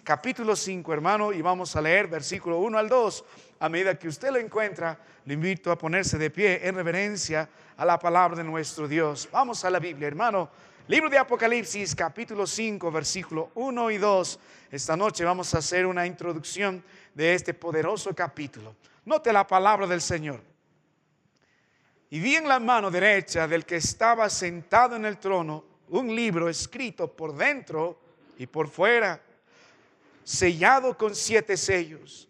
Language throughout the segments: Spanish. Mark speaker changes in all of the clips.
Speaker 1: capítulo 5, hermano, y vamos a leer versículo 1 al 2. A medida que usted lo encuentra, le invito a ponerse de pie en reverencia a la palabra de nuestro Dios. Vamos a la Biblia, hermano. Libro de Apocalipsis, capítulo 5, versículo 1 y 2. Esta noche vamos a hacer una introducción de este poderoso capítulo. Note la palabra del Señor. Y vi en la mano derecha del que estaba sentado en el trono un libro escrito por dentro y por fuera, sellado con 7 sellos.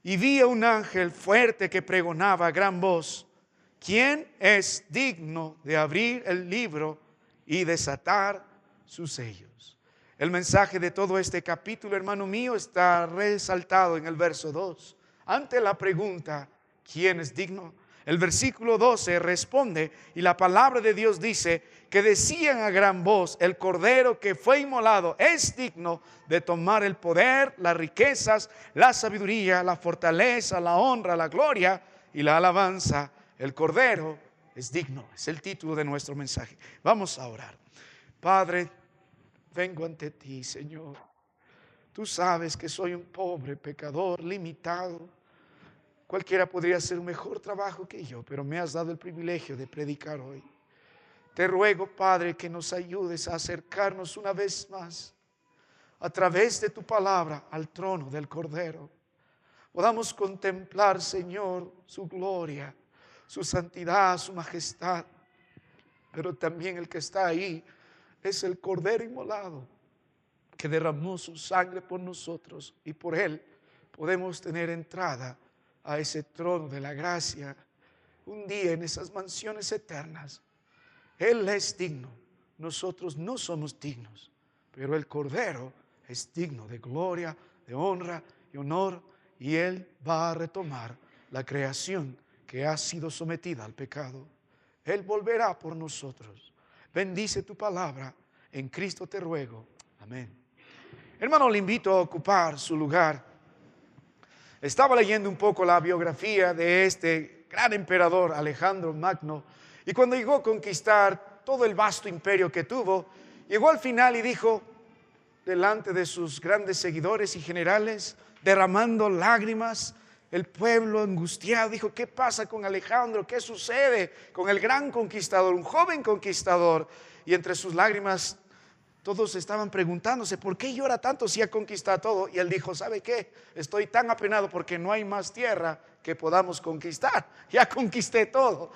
Speaker 1: Y vi a un ángel fuerte que pregonaba a gran voz: ¿quién es digno de abrir el libro y desatar sus sellos? El mensaje de todo este capítulo, hermano mío, está resaltado en el verso 2. Ante la pregunta, ¿quién es digno?, el versículo 12 responde, y la palabra de Dios dice que decían a gran voz: el cordero que fue inmolado es digno de tomar el poder, las riquezas, la sabiduría, la fortaleza, la honra, la gloria y la alabanza. El cordero es digno. Es el título de nuestro mensaje. Vamos a orar. Padre, vengo ante ti, Señor. Tú sabes que soy un pobre pecador limitado. Cualquiera podría hacer un mejor trabajo que yo, pero me has dado el privilegio de predicar hoy. Te ruego, Padre, que nos ayudes a acercarnos una vez más, a través de tu palabra, al trono del Cordero. Podamos contemplar, Señor, su gloria, su santidad, su majestad. Pero también el que está ahí es el Cordero inmolado, que derramó su sangre por nosotros, y por él podemos tener entrada a ese trono de la gracia, un día en esas mansiones eternas. Él es digno, nosotros no somos dignos, pero el Cordero es digno de gloria, de honra y honor, y Él va a retomar la creación que ha sido sometida al pecado. Él volverá por nosotros. Bendice tu palabra, en Cristo te ruego. Amén. Hermano, le invito a ocupar su lugar. Estaba leyendo un poco la biografía de este gran emperador Alejandro Magno, y cuando llegó a conquistar todo el vasto imperio que tuvo, llegó al final y dijo, delante de sus grandes seguidores y generales, derramando lágrimas, el pueblo angustiado, dijo: ¿qué pasa con Alejandro? ¿Qué sucede con el gran conquistador, un joven conquistador? Y entre sus lágrimas todos estaban preguntándose: ¿por qué llora tanto si ha conquistado todo? Y él dijo: ¿sabe qué? Estoy tan apenado porque no hay más tierra que podamos conquistar. Ya conquisté todo.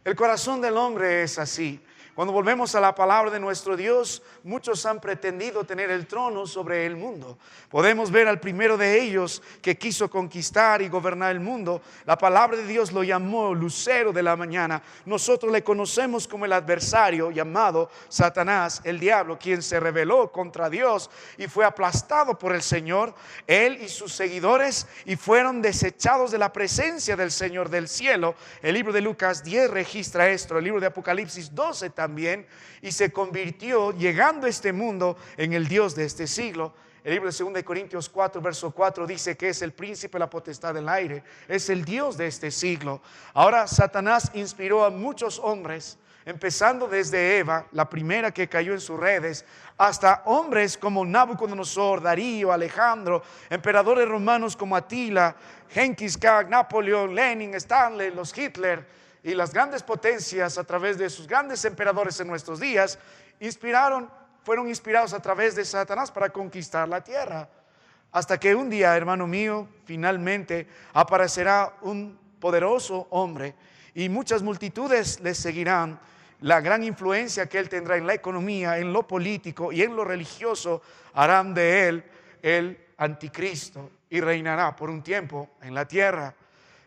Speaker 1: El corazón del hombre es así. Cuando volvemos a la palabra de nuestro Dios, muchos han pretendido tener el trono sobre el mundo. Podemos ver al primero de ellos que quiso conquistar y gobernar el mundo. La palabra de Dios lo llamó lucero de la mañana. Nosotros le conocemos como el adversario llamado Satanás, el diablo, quien se rebeló contra Dios y fue aplastado por el Señor, él y sus seguidores, y fueron desechados de la presencia del Señor del cielo. El libro de Lucas 10 registra esto, el libro de Apocalipsis 12 también, y se convirtió, llegando a este mundo, en el Dios de este siglo. El libro de 2 Corintios 4, verso 4 dice que es el príncipe de la potestad del aire, es el Dios de este siglo. Ahora Satanás inspiró a muchos hombres, empezando desde Eva, la primera que cayó en sus redes, hasta hombres como Nabucodonosor, Darío, Alejandro, emperadores romanos como Atila, Genghis Khan, Napoleón, Lenin, Stanley, los Hitler y las grandes potencias a través de sus grandes emperadores en nuestros días, fueron inspirados a través de Satanás para conquistar la tierra. Hasta que un día, hermano mío, finalmente aparecerá un poderoso hombre y muchas multitudes le seguirán. La gran influencia que él tendrá en la economía, en lo político y en lo religioso harán de él el anticristo y reinará por un tiempo en la tierra.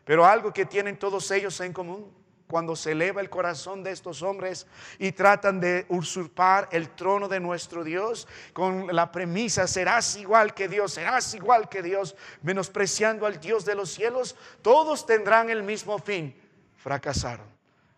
Speaker 1: Pero algo que tienen todos ellos en común: cuando se eleva el corazón de estos hombres y tratan de usurpar el trono de nuestro Dios con la premisa: serás igual que Dios, serás igual que Dios, menospreciando al Dios de los cielos, todos tendrán el mismo fin: fracasaron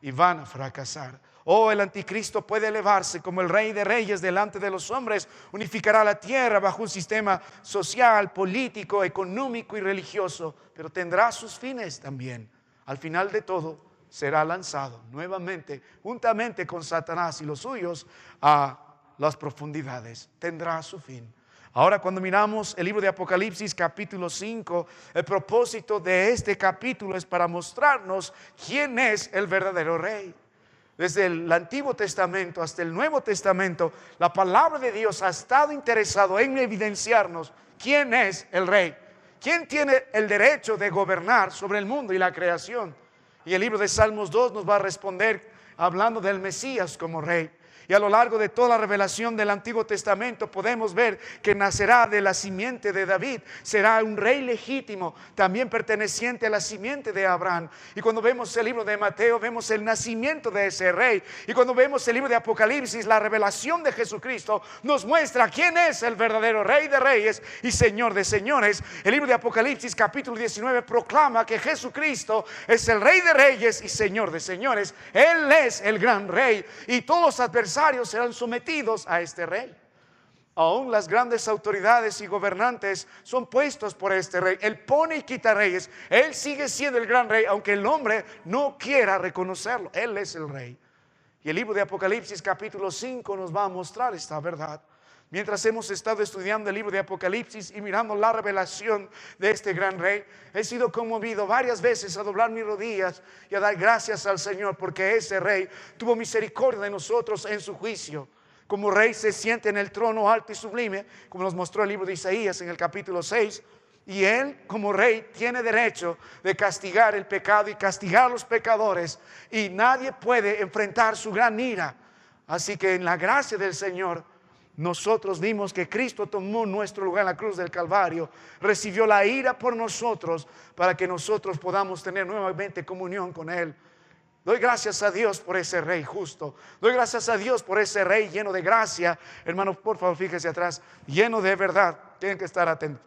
Speaker 1: y van a fracasar. El anticristo puede elevarse como el rey de reyes delante de los hombres, unificará la tierra bajo un sistema social, político, económico y religioso, pero tendrá sus fines también. Al final de todo, será lanzado nuevamente, juntamente con Satanás y los suyos, a las profundidades. Tendrá su fin. Ahora cuando miramos el libro de Apocalipsis capítulo 5, el propósito de este capítulo es para mostrarnos quién es el verdadero rey. Desde el Antiguo Testamento hasta el Nuevo Testamento, la palabra de Dios ha estado interesado en evidenciarnos quién es el rey. ¿Quién tiene el derecho de gobernar sobre el mundo y la creación? Y el libro de Salmos 2 nos va a responder hablando del Mesías como rey. Y a lo largo de toda la revelación del Antiguo Testamento podemos ver que nacerá de la simiente de David. Será un rey legítimo, también perteneciente a la simiente de Abraham. Y cuando vemos el libro de Mateo, vemos el nacimiento de ese rey. Y cuando vemos el libro de Apocalipsis, la revelación de Jesucristo nos muestra quién es el verdadero rey de reyes y señor de señores. El libro de Apocalipsis capítulo 19 proclama que Jesucristo es el rey de reyes y señor de señores. Él es el gran rey y todos los adversarios serán sometidos a este rey. Aún las grandes autoridades y gobernantes son puestos por este rey. Él pone y quita reyes. Él sigue siendo el gran rey, aunque el hombre no quiera reconocerlo. Él es el rey. Y el libro de Apocalipsis capítulo 5 nos va a mostrar esta verdad. Mientras hemos estado estudiando el libro de Apocalipsis y mirando la revelación de este gran rey, he sido conmovido varias veces a doblar mis rodillas y a dar gracias al Señor, porque ese rey tuvo misericordia de nosotros en su juicio. Como rey se siente en el trono alto y sublime, como nos mostró el libro de Isaías en el capítulo 6. Y él como rey tiene derecho de castigar el pecado y castigar a los pecadores. Y nadie puede enfrentar su gran ira. Así que en la gracia del Señor, nosotros vimos que Cristo tomó nuestro lugar en la cruz del Calvario, recibió la ira por nosotros para que nosotros podamos tener nuevamente comunión con Él. Doy gracias a Dios por ese rey justo. Doy gracias a Dios por ese rey lleno de gracia. Hermanos, por favor, fíjese atrás, lleno de verdad. Tienen que estar atentos.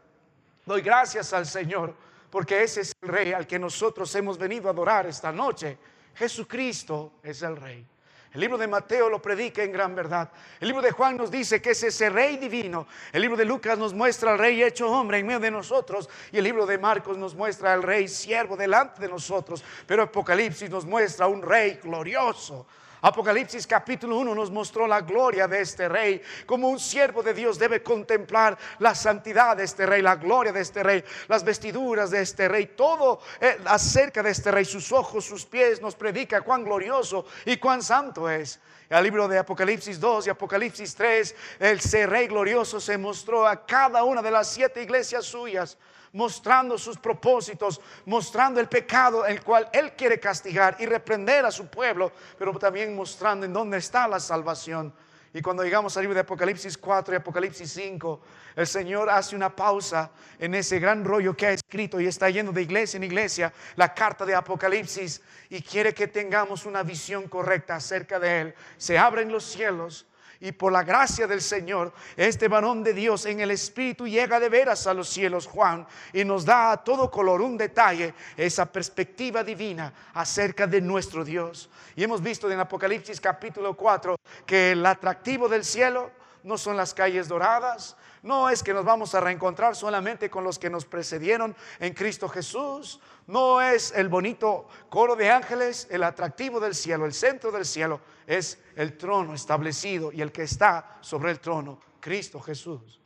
Speaker 1: Doy gracias al Señor porque ese es el rey al que nosotros hemos venido a adorar esta noche. Jesucristo es el rey. El libro de Mateo lo predica en gran verdad. El libro de Juan nos dice que es ese rey divino. El libro de Lucas nos muestra al rey hecho hombre en medio de nosotros. Y el libro de Marcos nos muestra al rey siervo delante de nosotros. Pero Apocalipsis nos muestra un rey glorioso. Apocalipsis capítulo 1 nos mostró la gloria de este rey. Como un siervo de Dios debe contemplar la santidad de este rey, la gloria de este rey, las vestiduras de este rey, todo acerca de este rey. Sus ojos, sus pies nos predica cuán glorioso y cuán santo es. El libro de Apocalipsis 2 y Apocalipsis 3, el ser rey glorioso se mostró a cada una de las 7 iglesias suyas, mostrando sus propósitos, mostrando el pecado el cual Él quiere castigar y reprender a su pueblo, pero también mostrando en dónde está la salvación. Y cuando llegamos al libro de Apocalipsis 4 y Apocalipsis 5, el Señor hace una pausa en ese gran rollo que ha escrito y está yendo de iglesia en iglesia la carta de Apocalipsis y quiere que tengamos una visión correcta acerca de Él. Se abren los cielos. Y por la gracia del Señor, este varón de Dios en el Espíritu llega de veras a los cielos, Juan, y nos da a todo color un detalle, esa perspectiva divina acerca de nuestro Dios. Y hemos visto en Apocalipsis capítulo 4 que el atractivo del cielo no son las calles doradas, no es que nos vamos a reencontrar solamente con los que nos precedieron en Cristo Jesús, no es el bonito coro de ángeles. El atractivo del cielo, el centro del cielo es el trono establecido y el que está sobre el trono, Cristo Jesús.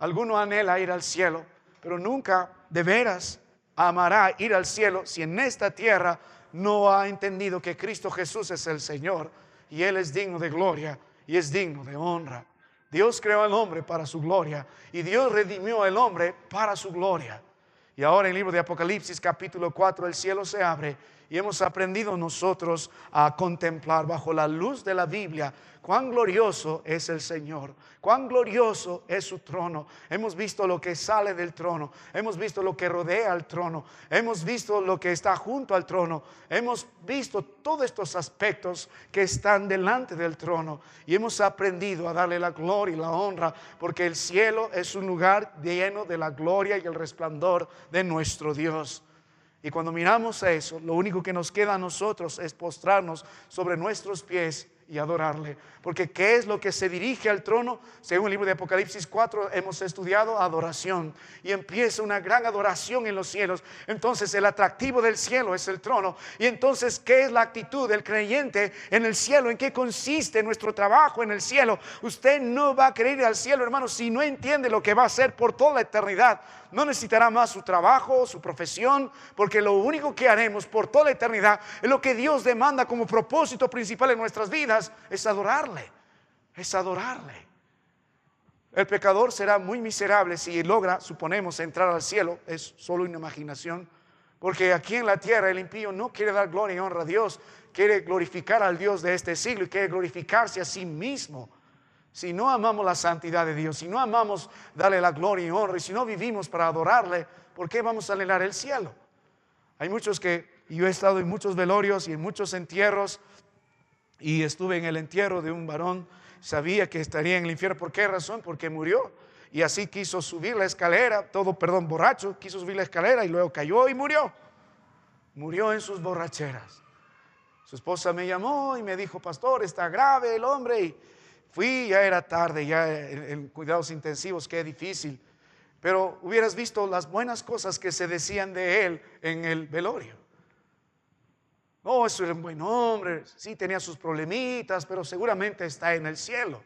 Speaker 1: Alguno anhela ir al cielo, pero nunca de veras amará ir al cielo si en esta tierra no ha entendido que Cristo Jesús es el Señor y Él es digno de gloria y es digno de honra. Dios creó al hombre para su gloria y Dios redimió al hombre para su gloria. Y ahora en el libro de Apocalipsis capítulo 4 el cielo se abre y hemos aprendido nosotros a contemplar bajo la luz de la Biblia cuán glorioso es el Señor, cuán glorioso es su trono. Hemos visto lo que sale del trono, hemos visto lo que rodea al trono, hemos visto lo que está junto al trono, hemos visto todos estos aspectos que están delante del trono y hemos aprendido a darle la gloria y la honra porque el cielo es un lugar lleno de la gloria y el resplandor de nuestro Dios. Y cuando miramos a eso, lo único que nos queda a nosotros es postrarnos sobre nuestros pies y adorarle. Porque ¿qué es lo que se dirige al trono? Según el libro de Apocalipsis 4 hemos estudiado adoración. Y empieza una gran adoración en los cielos. Entonces el atractivo del cielo es el trono. Y entonces, ¿qué es la actitud del creyente en el cielo? ¿En qué consiste nuestro trabajo en el cielo? Usted no va a querer ir al cielo, hermano, si no entiende lo que va a hacer por toda la eternidad. No necesitará más su trabajo, su profesión, porque lo único que haremos por toda la eternidad es lo que Dios demanda como propósito principal en nuestras vidas, es adorarle, es adorarle. El pecador será muy miserable si logra, suponemos, entrar al cielo. Es solo una imaginación, porque aquí en la tierra el impío no quiere dar gloria y honra a Dios, quiere glorificar al Dios de este siglo y quiere glorificarse a sí mismo. Si no amamos la santidad de Dios, si no amamos darle la gloria y honra, y si no vivimos para adorarle, ¿por qué vamos a anhelar el cielo? Hay muchos yo he estado en muchos velorios y en muchos entierros, y estuve en el entierro de un varón, sabía que estaría en el infierno. ¿Por qué razón? Porque murió, y así quiso subir la escalera, borracho, quiso subir la escalera y luego cayó y murió. Murió en sus borracheras. Su esposa me llamó y me dijo: pastor, está grave el hombre. Y fui, ya era tarde, ya en cuidados intensivos, qué difícil. Pero hubieras visto las buenas cosas que se decían de él en el velorio. Oh, eso era un buen hombre, sí tenía sus problemitas, pero seguramente está en el cielo.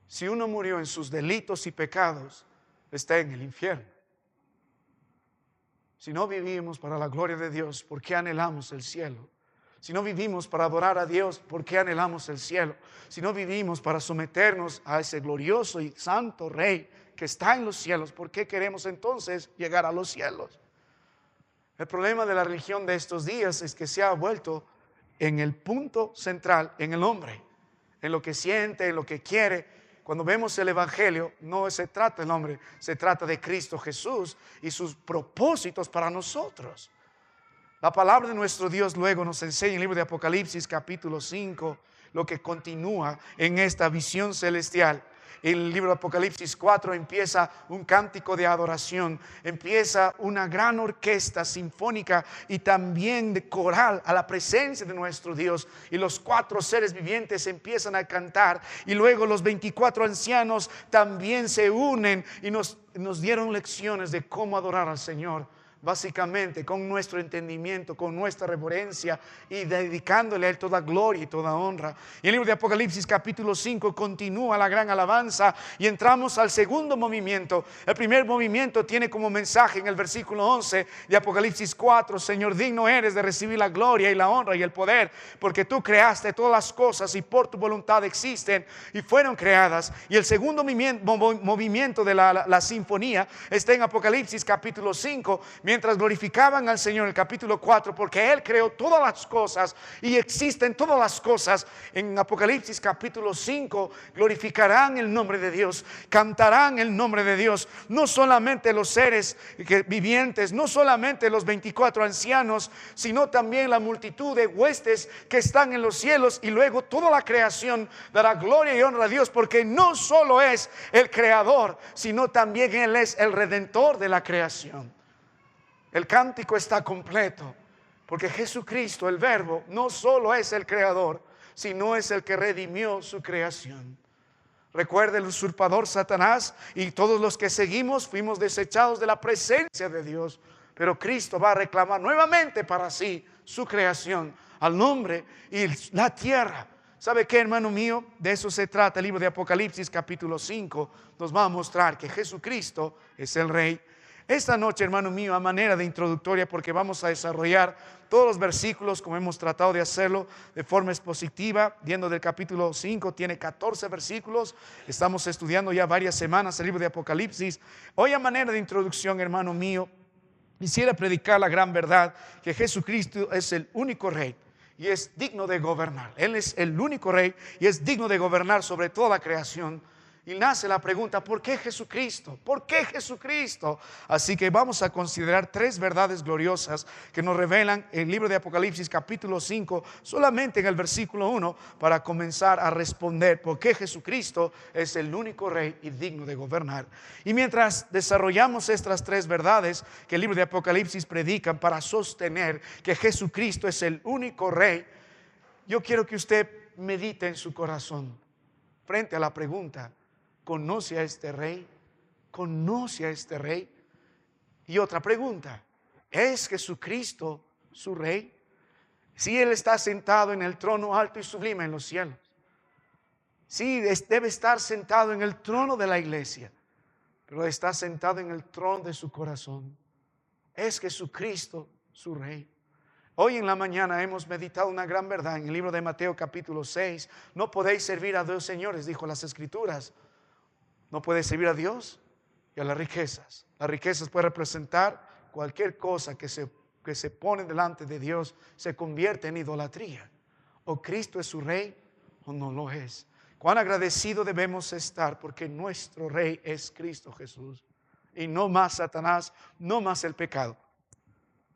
Speaker 1: Si uno murió en sus delitos y pecados, está en el infierno. Si no vivimos para la gloria de Dios, ¿por qué anhelamos el cielo? Si no vivimos para adorar a Dios, ¿por qué anhelamos el cielo? Si no vivimos para someternos a ese glorioso y santo Rey que está en los cielos, ¿por qué queremos entonces llegar a los cielos? El problema de la religión de estos días es que se ha vuelto en el punto central, en el hombre, en lo que siente, en lo que quiere. Cuando vemos el Evangelio, no se trata del hombre, se trata de Cristo Jesús y sus propósitos para nosotros. La palabra de nuestro Dios luego nos enseña en el libro de Apocalipsis capítulo 5 lo que continúa en esta visión celestial. El libro de Apocalipsis 4 empieza un cántico de adoración, empieza una gran orquesta sinfónica y también de coral a la presencia de nuestro Dios, y los 4 seres vivientes empiezan a cantar, y luego los 24 ancianos también se unen y nos dieron lecciones de cómo adorar al Señor. Básicamente con nuestro entendimiento, con nuestra reverencia y dedicándole a Él toda gloria y toda honra. Y el libro de Apocalipsis capítulo 5 continúa la gran alabanza y entramos al segundo movimiento. El primer movimiento tiene como mensaje en el versículo 11 de Apocalipsis 4: Señor, digno eres de recibir la gloria y la honra y el poder, porque tú creaste todas las cosas y por tu voluntad existen y fueron creadas. Y el segundo movimiento de la sinfonía está en Apocalipsis capítulo 5, mientras glorificaban al Señor en el capítulo 4, porque Él creó todas las cosas y existen todas las cosas. En Apocalipsis capítulo 5 glorificarán el nombre de Dios, cantarán el nombre de Dios, no solamente los seres vivientes, no solamente los 24 ancianos, sino también la multitud de huestes que están en los cielos, y luego toda la creación dará gloria y honra a Dios, porque no solo es el creador, sino también Él es el redentor de la creación. El cántico está completo, porque Jesucristo, el Verbo, no solo es el creador, sino es el que redimió su creación. Recuerde, el usurpador Satanás y todos los que seguimos fuimos desechados de la presencia de Dios, pero Cristo va a reclamar nuevamente para sí su creación, al hombre y la tierra. ¿Sabe qué, hermano mío? De eso se trata el libro de Apocalipsis capítulo 5. Nos va a mostrar que Jesucristo es el Rey. Esta noche, hermano mío, a manera de introductoria, porque vamos a desarrollar todos los versículos como hemos tratado de hacerlo de forma expositiva, viendo del capítulo 5, tiene 14 versículos. Estamos estudiando ya varias semanas el libro de Apocalipsis. Hoy, a manera de introducción, hermano mío, quisiera predicar la gran verdad que Jesucristo es el único Rey y es digno de gobernar. Él es el único Rey y es digno de gobernar sobre toda la creación. Y nace la pregunta: ¿por qué Jesucristo? ¿Por qué Jesucristo? Así que vamos a considerar 3 verdades gloriosas que nos revelan el libro de Apocalipsis capítulo 5, solamente en el versículo 1, para comenzar a responder por qué Jesucristo es el único Rey y digno de gobernar. Y mientras desarrollamos estas 3 verdades que el libro de Apocalipsis predican para sostener que Jesucristo es el único Rey, yo quiero que usted medite en su corazón frente a la pregunta: ¿conoce a este rey? ¿Conoce a este rey? Y otra pregunta: ¿es Jesucristo su rey? Si Él está sentado en el trono alto y sublime en los cielos, sí, debe estar sentado en el trono de la iglesia, pero está sentado en el trono de su corazón. ¿Es Jesucristo su rey? Hoy en la mañana hemos meditado una gran verdad en el libro de Mateo capítulo 6. No podéis servir a dos señores, dijo las Escrituras. No puedes servir a Dios y a las riquezas. Las riquezas pueden representar cualquier cosa que se pone delante de Dios, se convierte en idolatría. O Cristo es su rey o no lo es. Cuán agradecido debemos estar porque nuestro rey es Cristo Jesús. Y no más Satanás, no más el pecado.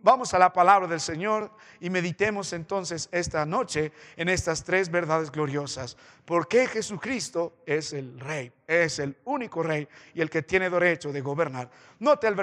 Speaker 1: Vamos a la palabra del Señor y meditemos entonces esta noche en estas tres verdades gloriosas. ¿Por qué Jesucristo es el Rey? Es el único Rey y el que tiene derecho de gobernar. Note el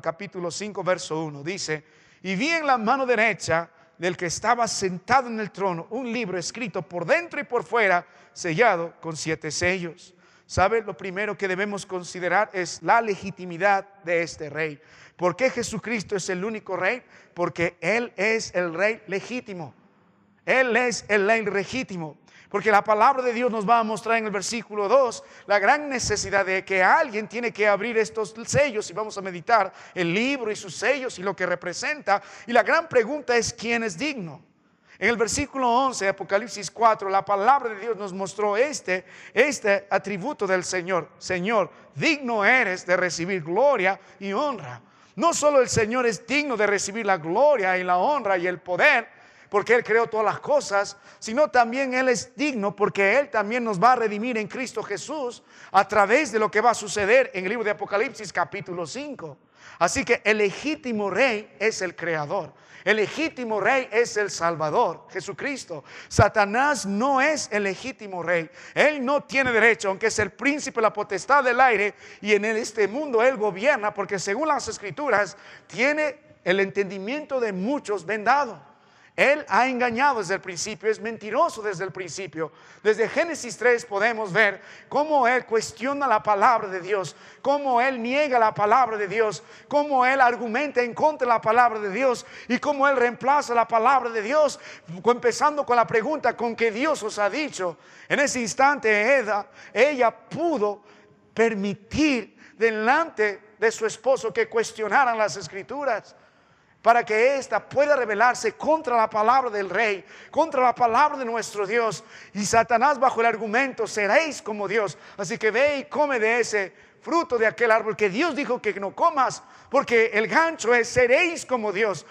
Speaker 1: capítulo 5, verso 1. Dice: y vi en la mano derecha del que estaba sentado en el trono un libro escrito por dentro y por fuera, sellado con 7 sellos. ¿Sabe? Lo primero que debemos considerar es la legitimidad de este rey. ¿Por qué Jesucristo es el único rey? Porque Él es el rey legítimo. Él es el rey legítimo. Porque la palabra de Dios nos va a mostrar en el versículo 2 la gran necesidad de que alguien tiene que abrir estos sellos, y vamos a meditar el libro y sus sellos y lo que representa. Y la gran pregunta es: ¿quién es digno? En el versículo 11 de Apocalipsis 4, la palabra de Dios nos mostró este atributo del Señor. Señor, digno eres de recibir gloria y honra. No solo el Señor es digno de recibir la gloria y la honra y el poder, porque Él creó todas las cosas, sino también Él es digno porque Él también nos va a redimir en Cristo Jesús a través de lo que va a suceder en el libro de Apocalipsis capítulo 5. Así que el legítimo rey es el creador. El legítimo rey es el Salvador, Jesucristo. Satanás no es el legítimo rey. Él no tiene derecho, aunque es el príncipe de la potestad del aire, y en este mundo él gobierna, porque según las Escrituras tiene el entendimiento de muchos vendado. Él ha engañado desde el principio, es mentiroso desde el principio. Desde Génesis 3 podemos ver cómo Él cuestiona la palabra de Dios, cómo Él niega la palabra de Dios, cómo Él argumenta en contra de la palabra de Dios y cómo Él reemplaza la palabra de Dios, empezando con la pregunta: ¿con qué Dios os ha dicho? En ese instante ella pudo permitir delante de su esposo que cuestionaran las Escrituras, para que ésta pueda rebelarse contra la palabra del Rey, contra la palabra de nuestro Dios. Y Satanás, bajo el argumento: seréis como Dios, así que ve y come de ese fruto de aquel árbol que Dios dijo que no comas, porque el gancho es: seréis como Dios.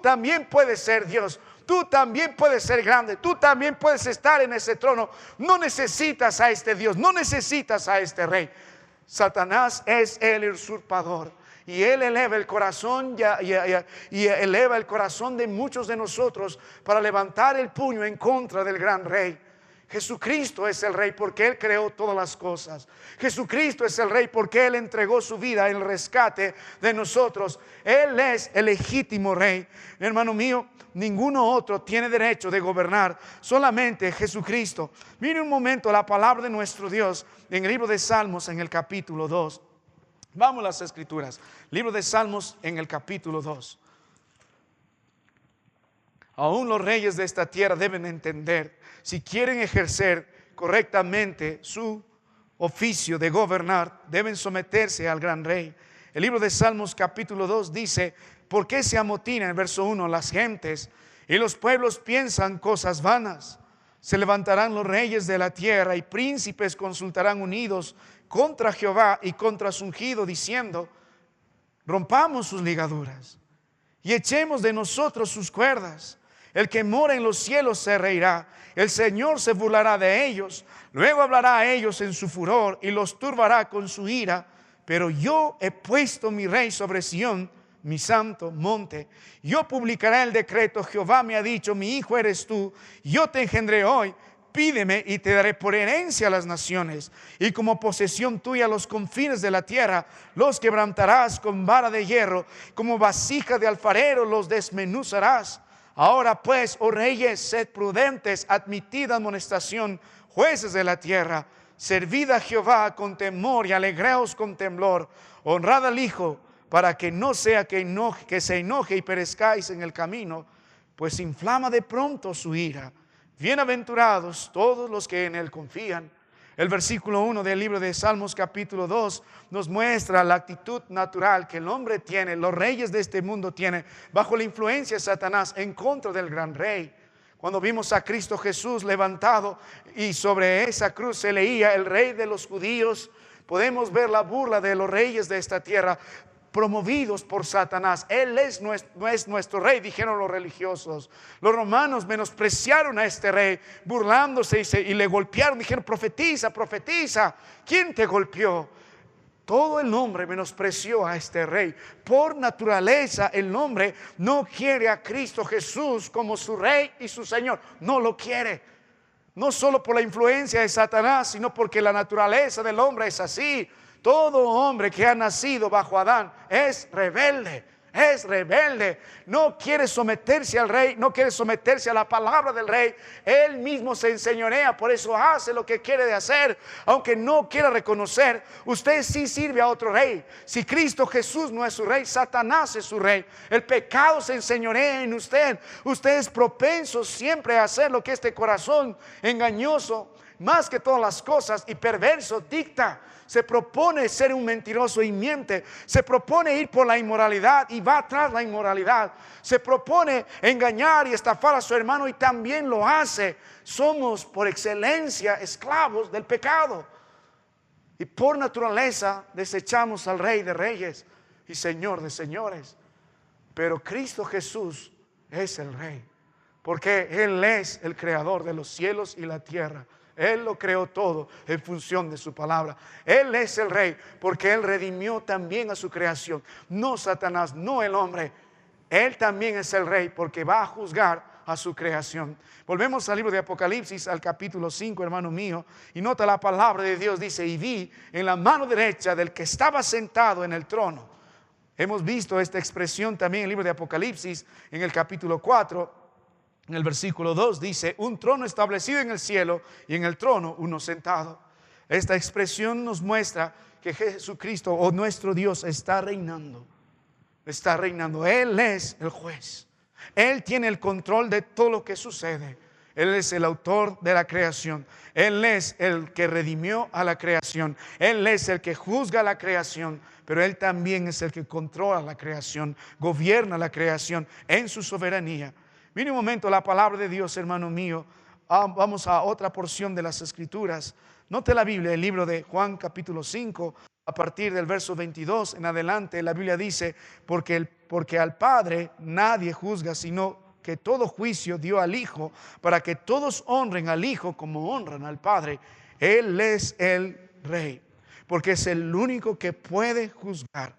Speaker 1: También puedes ser Dios. Tú también puedes ser grande. Tú también puedes estar en ese trono. No necesitas a este Dios, no necesitas a este Rey. Satanás es el usurpador. Y Él eleva el corazón y eleva el corazón de muchos de nosotros para levantar el puño en contra del gran Rey. Jesucristo es el Rey porque Él creó todas las cosas. Jesucristo es el Rey porque Él entregó su vida en el rescate de nosotros. Él es el legítimo Rey. Hermano mío, ninguno otro tiene derecho de gobernar, solamente Jesucristo. Mire un momento la palabra de nuestro Dios en el libro de Salmos en el capítulo 2. Vamos a las Escrituras. Libro de Salmos en el capítulo 2. Aún los reyes de esta tierra deben entender, si quieren ejercer correctamente su oficio de gobernar, deben someterse al gran rey. El libro de Salmos capítulo 2 dice: ¿por qué se amotinan, el verso 1, las gentes y los pueblos piensan cosas vanas? Se levantarán los reyes de la tierra y príncipes consultarán unidos contra Jehová y contra su ungido, diciendo: rompamos sus ligaduras y echemos de nosotros sus cuerdas. El que mora en los cielos se reirá, el Señor se burlará de ellos, luego hablará a ellos en su furor y los turbará con su ira. Pero yo he puesto mi rey sobre Sión, mi santo monte. Yo publicaré el decreto. Jehová me ha dicho: mi hijo eres tú, yo te engendré hoy. Pídeme y te daré por herencia a las naciones, y como posesión tuya los confines de la tierra. Los quebrantarás con vara de hierro, como vasija de alfarero los desmenuzarás. Ahora pues, oh reyes, sed prudentes, admitid amonestación, jueces de la tierra, servid a Jehová con temor y alegraos con temblor, honrad al Hijo, para que no sea que se enoje y perezcáis en el camino, pues inflama de pronto su ira. Bienaventurados todos los que en él confían. El versículo 1 del libro de Salmos capítulo 2 nos muestra la actitud natural que el hombre tiene, los reyes de este mundo tienen, bajo la influencia de Satanás en contra del gran rey. Cuando vimos a Cristo Jesús levantado y sobre esa cruz se leía el rey de los judíos, podemos ver la burla de los reyes de esta tierra promovidos por Satanás. Él no es nuestro rey, dijeron los religiosos. Los romanos menospreciaron a este rey, burlándose y le golpearon. Dijeron, profetiza, profetiza. ¿Quién te golpeó? Todo el hombre menospreció a este rey. Por naturaleza el hombre no quiere a Cristo Jesús como su rey y su Señor. No lo quiere. No solo por la influencia de Satanás, sino porque la naturaleza del hombre es así. Todo hombre que ha nacido bajo Adán es rebelde. Es rebelde, no quiere someterse al rey, no quiere someterse a la palabra del rey. Él mismo se enseñorea, por eso hace lo que quiere de hacer, aunque no quiera reconocer. Usted sí sirve a otro rey. Si Cristo Jesús no es su rey, Satanás es su rey. El pecado se enseñorea en usted. Usted es propenso siempre a hacer lo que este corazón engañoso, más que todas las cosas, y perverso dicta. Se propone ser un mentiroso y miente. Se propone ir por la inmoralidad y va tras la inmoralidad. Se propone engañar y estafar a su hermano y también lo hace. Somos por excelencia esclavos del pecado. Y por naturaleza desechamos al Rey de Reyes y Señor de Señores. Pero Cristo Jesús es el Rey, porque Él es el creador de los cielos y la tierra. Él lo creó todo en función de su palabra. Él es el rey porque Él redimió también a su creación. No Satanás, no el hombre. Él también es el rey porque va a juzgar a su creación. Volvemos al libro de Apocalipsis, al capítulo 5, hermano mío, y nota la palabra de Dios. Dice, y vi en la mano derecha del que estaba sentado en el trono. Hemos visto esta expresión también en el libro de Apocalipsis, en el capítulo 4. En el versículo 2 dice, un trono establecido en el cielo y en el trono uno sentado. Esta expresión nos muestra que Jesucristo o nuestro Dios está reinando. Está reinando. Él es el juez. Él tiene el control de todo lo que sucede. Él es el autor de la creación. Él es el que redimió a la creación. Él es el que juzga la creación. Pero Él también es el que controla la creación, gobierna la creación en su soberanía. Mire un momento la palabra de Dios, hermano mío. Vamos a otra porción de las Escrituras. Note la Biblia, el libro de Juan capítulo 5, a partir del verso 22 en adelante. La Biblia dice, porque al Padre nadie juzga, sino que todo juicio dio al Hijo, para que todos honren al Hijo como honran al Padre. Él es el Rey, porque es el único que puede juzgar.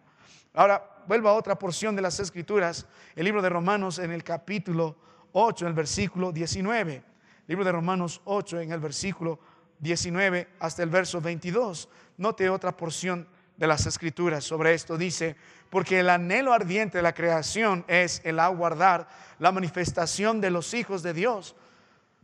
Speaker 1: Ahora, vuelvo a otra porción de las Escrituras, el libro de Romanos en el capítulo 8, en el versículo 19. Libro de Romanos 8, en el versículo 19 hasta el verso 22. Note otra porción de las Escrituras sobre esto. Dice, porque el anhelo ardiente de la creación es el aguardar la manifestación de los hijos de Dios.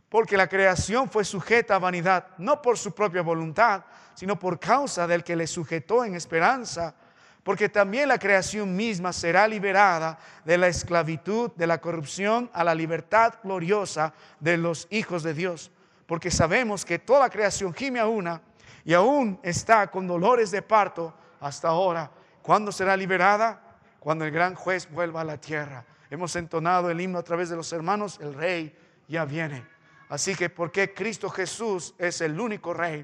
Speaker 1: Porque la creación fue sujeta a vanidad, no por su propia voluntad, sino por causa del que le sujetó en esperanza. Porque también la creación misma será liberada de la esclavitud, de la corrupción, a la libertad gloriosa de los hijos de Dios. Porque sabemos que toda la creación gime a una y aún está con dolores de parto hasta ahora. ¿Cuándo será liberada? Cuando el gran juez vuelva a la tierra. Hemos entonado el himno a través de los hermanos, el Rey ya viene. Así que, ¿por qué Cristo Jesús es el único Rey?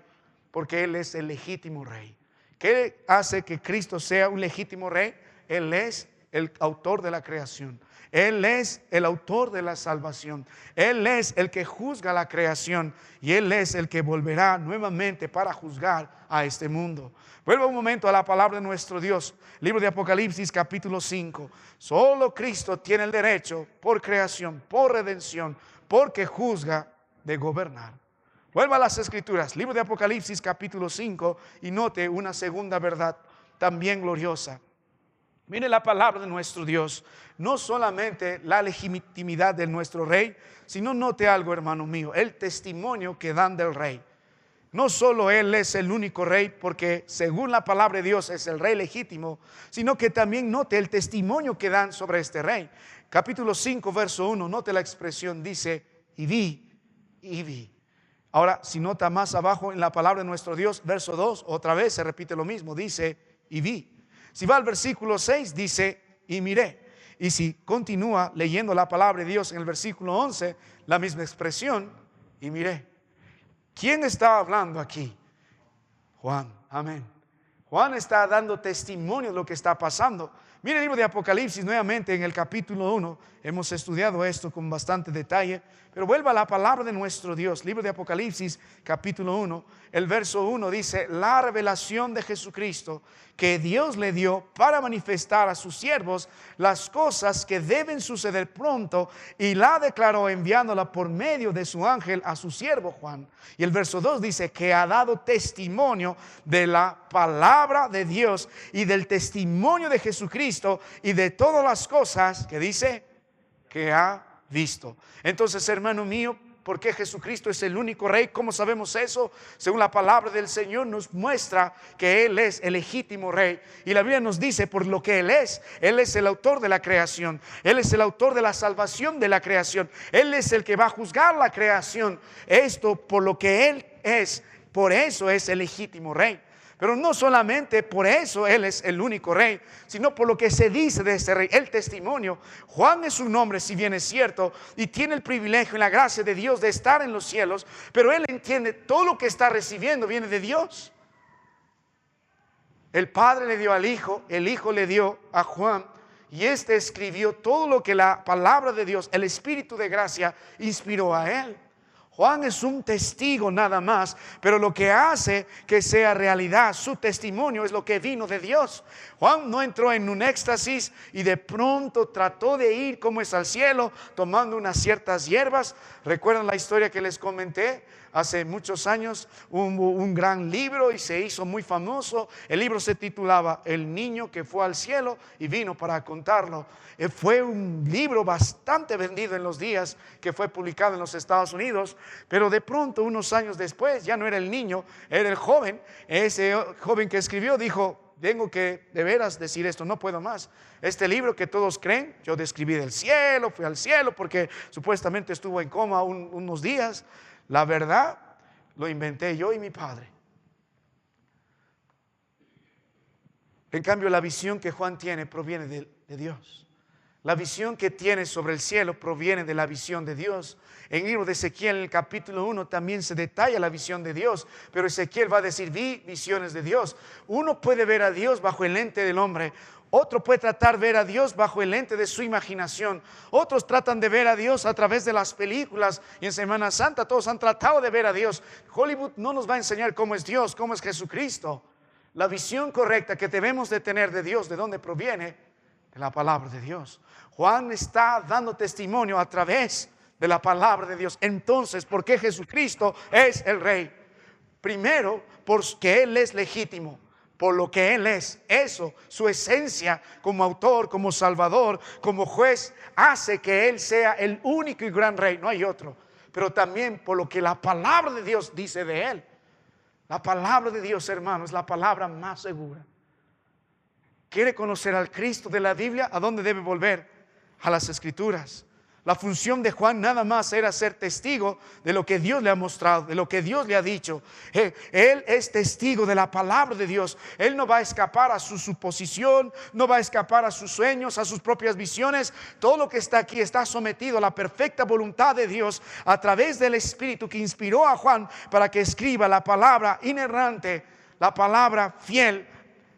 Speaker 1: Porque Él es el legítimo Rey. ¿Qué hace que Cristo sea un legítimo rey? Él es el autor de la creación. Él es el autor de la salvación. Él es el que juzga la creación. Y Él es el que volverá nuevamente para juzgar a este mundo. Vuelva un momento a la palabra de nuestro Dios. Libro de Apocalipsis capítulo 5. Solo Cristo tiene el derecho por creación, por redención, porque juzga de gobernar. Vuelva a las Escrituras, libro de Apocalipsis capítulo 5 y note una segunda verdad también gloriosa. Mire la palabra de nuestro Dios. No solamente la legitimidad de nuestro rey, sino note algo, hermano mío, el testimonio que dan del rey. No solo Él es el único rey, porque según la palabra de Dios es el rey legítimo, sino que también note el testimonio que dan sobre este rey. Capítulo 5, verso 1, note la expresión, dice, y vi. Ahora, si nota más abajo en la palabra de nuestro Dios, verso 2, otra vez se repite lo mismo, dice, y vi. Si va al versículo 6, dice, y miré. Y si continúa leyendo la palabra de Dios en el versículo 11, la misma expresión, y miré. ¿Quién está hablando aquí? Juan, amén. Juan está dando testimonio de lo que está pasando. Mire el libro de Apocalipsis nuevamente en el capítulo 1. Hemos estudiado esto con bastante detalle. Pero vuelva a la palabra de nuestro Dios. Libro de Apocalipsis, capítulo 1. El verso 1 dice, la revelación de Jesucristo que Dios le dio para manifestar a sus siervos las cosas que deben suceder pronto, y la declaró enviándola por medio de su ángel a su siervo Juan. Y el verso 2 dice que ha dado testimonio de la palabra de Dios y del testimonio de Jesucristo y de todas las cosas que dice que ha visto. Entonces, hermano mío, ¿por qué Jesucristo es el único rey? ¿Cómo sabemos eso? Según la palabra del Señor nos muestra que Él es el legítimo rey. Y la Biblia nos dice por lo que Él es el autor de la creación. Él es el autor de la salvación de la creación. Él es el que va a juzgar la creación. Esto por lo que Él es, por eso es el legítimo rey. Pero no solamente por eso Él es el único rey, sino por lo que se dice de este rey, el testimonio. Juan es un hombre, si bien es cierto, y tiene el privilegio y la gracia de Dios de estar en los cielos, pero él entiende todo lo que está recibiendo viene de Dios. El Padre le dio al Hijo, el Hijo le dio a Juan, y este escribió todo lo que la palabra de Dios, el Espíritu de gracia, inspiró a él. Juan es un testigo nada más, pero lo que hace que sea realidad su testimonio es lo que vino de Dios. Juan no entró en un éxtasis y de pronto trató de ir como es al cielo, tomando unas ciertas hierbas. ¿Recuerdan la historia que les comenté? Hace muchos años hubo un gran libro y se hizo muy famoso. El libro se titulaba El niño que fue al cielo y vino para contarlo. Fue un libro bastante vendido en los días que fue publicado en los Estados Unidos, pero de pronto unos años después ya no era el niño, era el joven. Ese joven que escribió dijo, tengo que de veras decir esto, no puedo más. Este libro que todos creen, yo describí del cielo, fui al cielo porque supuestamente estuvo en coma unos días. La verdad lo inventé yo y mi padre. En cambio, la visión que Juan tiene proviene de Dios. La visión que tiene sobre el cielo proviene de la visión de Dios. En el libro de Ezequiel, en el capítulo 1, también se detalla la visión de Dios. Pero Ezequiel va a decir, vi visiones de Dios. Uno puede ver a Dios bajo el lente del hombre. Otro puede tratar de ver a Dios bajo el lente de su imaginación. Otros tratan de ver a Dios a través de las películas. Y en Semana Santa todos han tratado de ver a Dios. Hollywood no nos va a enseñar cómo es Dios, cómo es Jesucristo. La visión correcta que debemos de tener de Dios, ¿de dónde proviene? De la palabra de Dios. Juan está dando testimonio a través de la palabra de Dios. Entonces, ¿por qué Jesucristo es el Rey? Primero, porque Él es legítimo. Por lo que Él es, eso, su esencia como autor, como salvador, como juez, hace que Él sea el único y gran Rey, no hay otro. Pero también por lo que la palabra de Dios dice de Él. La palabra de Dios, hermano, es la palabra más segura. ¿Quiere conocer al Cristo de la Biblia? ¿A dónde debe volver? A las Escrituras. La función de Juan nada más era ser testigo de lo que Dios le ha mostrado, de lo que Dios le ha dicho. Él es testigo de la palabra de Dios. Él no va a escapar a su suposición, no va a escapar a sus sueños, a sus propias visiones. Todo lo que está aquí está sometido a la perfecta voluntad de Dios a través del Espíritu que inspiró a Juan para que escriba la palabra inerrante, la palabra fiel,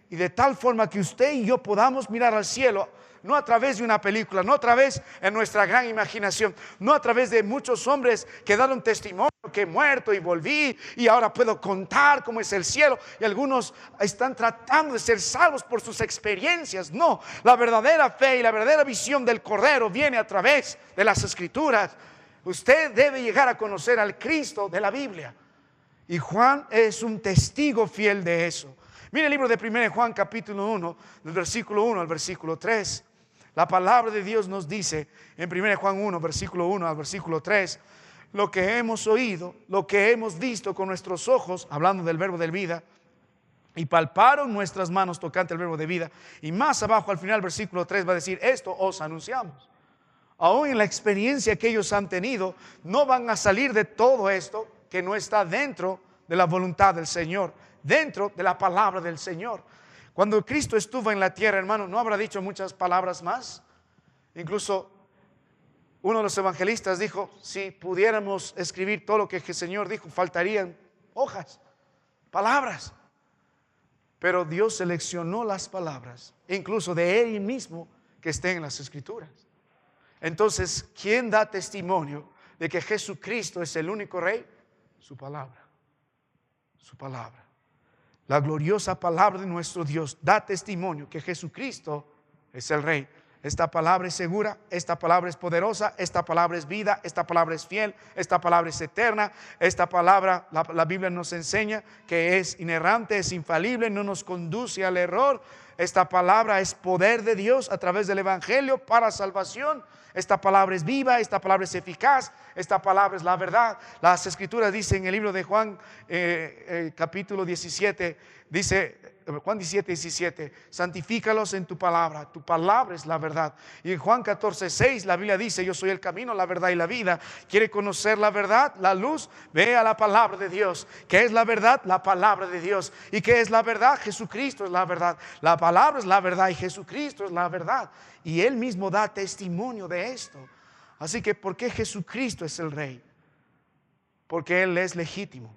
Speaker 1: y de tal forma que usted y yo podamos mirar al cielo. No a través de una película, no a través de nuestra gran imaginación, no a través de muchos hombres que dan testimonio que he muerto y volví y ahora puedo contar cómo es el cielo, y algunos están tratando de ser salvos por sus experiencias. No, la verdadera fe y la verdadera visión del Cordero viene a través de las Escrituras. Usted debe llegar a conocer al Cristo de la Biblia, y Juan es un testigo fiel de eso. Mire el libro de 1 Juan capítulo 1, del versículo 1 al versículo 3. La palabra de Dios nos dice en 1 Juan 1, versículo 1 al versículo 3, lo que hemos oído, lo que hemos visto con nuestros ojos, hablando del verbo de vida, y palparon nuestras manos tocante el verbo de vida. Y más abajo al final versículo 3 va a decir, esto os anunciamos. Aún en la experiencia que ellos han tenido, no van a salir de todo esto que no está dentro de la voluntad del Señor, dentro de la palabra del Señor. Cuando Cristo estuvo en la tierra, hermano, ¿no habrá dicho muchas palabras más? Incluso uno de los evangelistas dijo, si pudiéramos escribir todo lo que el Señor dijo, faltarían hojas, palabras. Pero Dios seleccionó las palabras, incluso de Él mismo, que estén en las Escrituras. Entonces, ¿quién da testimonio de que Jesucristo es el único Rey? Su palabra. Su palabra. La gloriosa palabra de nuestro Dios da testimonio que Jesucristo es el Rey. Esta palabra es segura, esta palabra es poderosa, esta palabra es vida, esta palabra es fiel, esta palabra es eterna. Esta palabra, la Biblia nos enseña que es inerrante, es infalible, no nos conduce al error. Esta palabra es poder de Dios a través del Evangelio para salvación. Esta palabra es viva, esta palabra es eficaz, esta palabra es la verdad. Las Escrituras dicen en el libro de Juan, capítulo 17, dice Juan 17, santifícalos en tu palabra es la verdad. Y en Juan 14:6 la Biblia dice, yo soy el camino, la verdad y la vida. ¿Quiere conocer la verdad, la luz? Ve a la palabra de Dios. ¿Qué es la verdad? La palabra de Dios. ¿Y qué es la verdad? Jesucristo es la verdad. La palabra es la verdad y Jesucristo es la verdad. Y Él mismo da testimonio de esto. Así que, ¿por qué Jesucristo es el Rey? Porque Él es legítimo,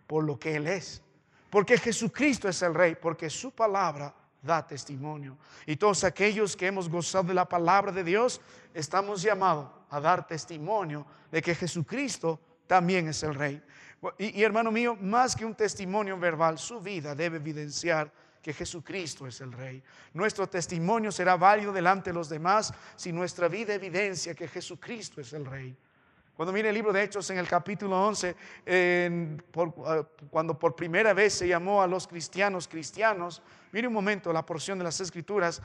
Speaker 1: por lo que Él es. Porque Jesucristo es el Rey, porque su palabra da testimonio. Y todos aquellos que hemos gozado de la palabra de Dios, estamos llamados a dar testimonio de que Jesucristo también es el Rey. Y hermano mío, más que un testimonio verbal, su vida debe evidenciar que Jesucristo es el Rey. Nuestro testimonio será válido delante de los demás si nuestra vida evidencia que Jesucristo es el Rey. Cuando mire el libro de Hechos en el capítulo 11, cuando por primera vez se llamó a los cristianos, mire un momento la porción de las Escrituras,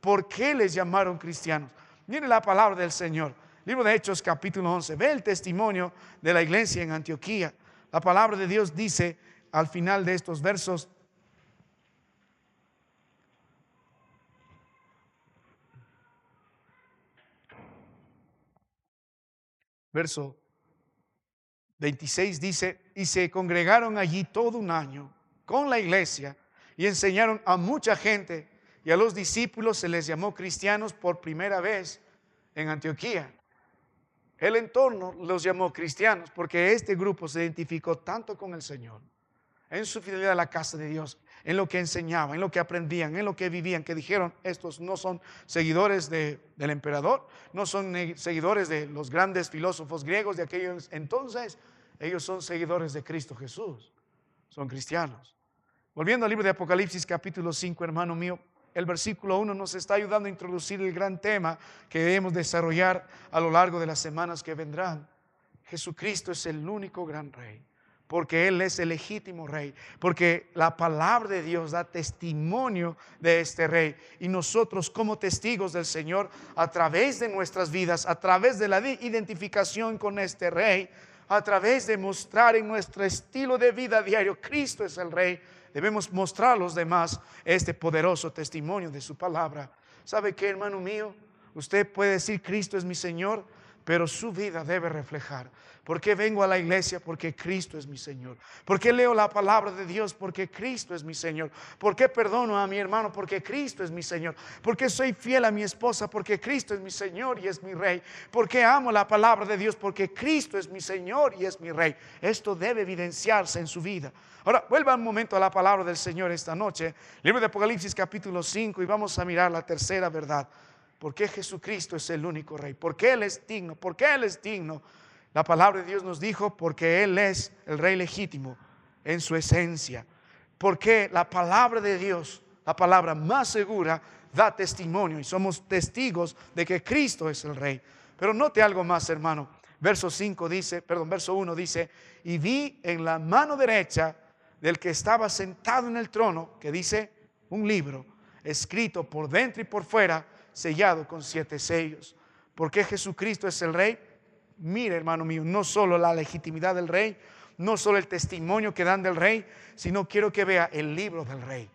Speaker 1: ¿por qué les llamaron cristianos? Mire la palabra del Señor, libro de Hechos capítulo 11, ve el testimonio de la iglesia en Antioquía. La palabra de Dios dice al final de estos versos, verso 26 dice, y se congregaron allí todo un año con la iglesia y enseñaron a mucha gente, y a los discípulos se les llamó cristianos por primera vez en Antioquía. El entorno los llamó cristianos porque este grupo se identificó tanto con el Señor, en su fidelidad a la casa de Dios, en lo que enseñaban, en lo que aprendían, en lo que vivían, que dijeron, estos no son seguidores del emperador, no son seguidores de los grandes filósofos griegos de aquellos entonces, ellos son seguidores de Cristo Jesús, son cristianos. Volviendo al libro de Apocalipsis capítulo 5, hermano mío, el versículo 1 nos está ayudando a introducir el gran tema que debemos desarrollar a lo largo de las semanas que vendrán. Jesucristo es el único gran Rey, porque Él es el legítimo Rey, porque la palabra de Dios da testimonio de este Rey. Y nosotros como testigos del Señor, a través de nuestras vidas, a través de la identificación con este Rey, a través de mostrar en nuestro estilo de vida diario, Cristo es el Rey, debemos mostrar a los demás este poderoso testimonio de su palabra. ¿Sabe qué, hermano mío? Usted puede decir, Cristo es mi Señor, pero su vida debe reflejar. ¿Por qué vengo a la iglesia? Porque Cristo es mi Señor. ¿Por qué leo la palabra de Dios? Porque Cristo es mi Señor. ¿Por qué perdono a mi hermano? Porque Cristo es mi Señor. ¿Por qué soy fiel a mi esposa? Porque Cristo es mi Señor y es mi Rey. ¿Por qué amo la palabra de Dios? Porque Cristo es mi Señor y es mi Rey. Esto debe evidenciarse en su vida. Ahora, vuelva un momento a la palabra del Señor esta noche. Libro de Apocalipsis capítulo 5, y vamos a mirar la tercera verdad. ¿Por qué Jesucristo es el único Rey? ¿Por qué Él es digno? ¿Por qué Él es digno? La palabra de Dios nos dijo, porque Él es el Rey legítimo en su esencia. Porque la palabra de Dios, la palabra más segura, da testimonio y somos testigos de que Cristo es el Rey. Pero note algo más, hermano. Verso 1 dice, y vi en la mano derecha del que estaba sentado en el trono, que dice un libro, escrito por dentro y por fuera, sellado con 7 sellos. ¿Por qué Jesucristo es el Rey? Mire, hermano mío, no solo la legitimidad del Rey, no solo el testimonio que dan del Rey, sino quiero que vea el libro del Rey.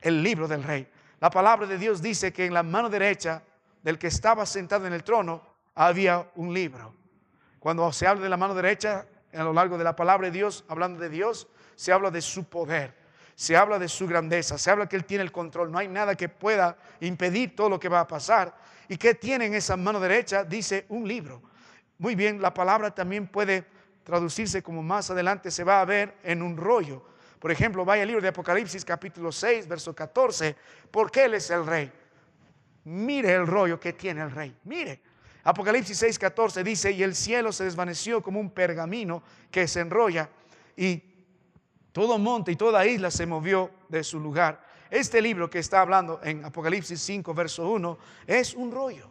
Speaker 1: El libro del Rey. La palabra de Dios dice que en la mano derecha del que estaba sentado en el trono había un libro. Cuando se habla de la mano derecha, a lo largo de la palabra de Dios, hablando de Dios, se habla de su poder, se habla de su grandeza, se habla que Él tiene el control. No hay nada que pueda impedir todo lo que va a pasar. ¿Y qué tiene en esa mano derecha? Dice un libro. Muy bien, la palabra también puede traducirse, como más adelante se va a ver, en un rollo. Por ejemplo, vaya al libro de Apocalipsis capítulo 6, verso 14. ¿Por qué Él es el Rey? Mire el rollo que tiene el Rey. Mire, Apocalipsis 6, 14 dice: y el cielo se desvaneció como un pergamino que se enrolla, y todo monte y toda isla se movió de su lugar. Este libro que está hablando en Apocalipsis 5, verso 1, es un rollo.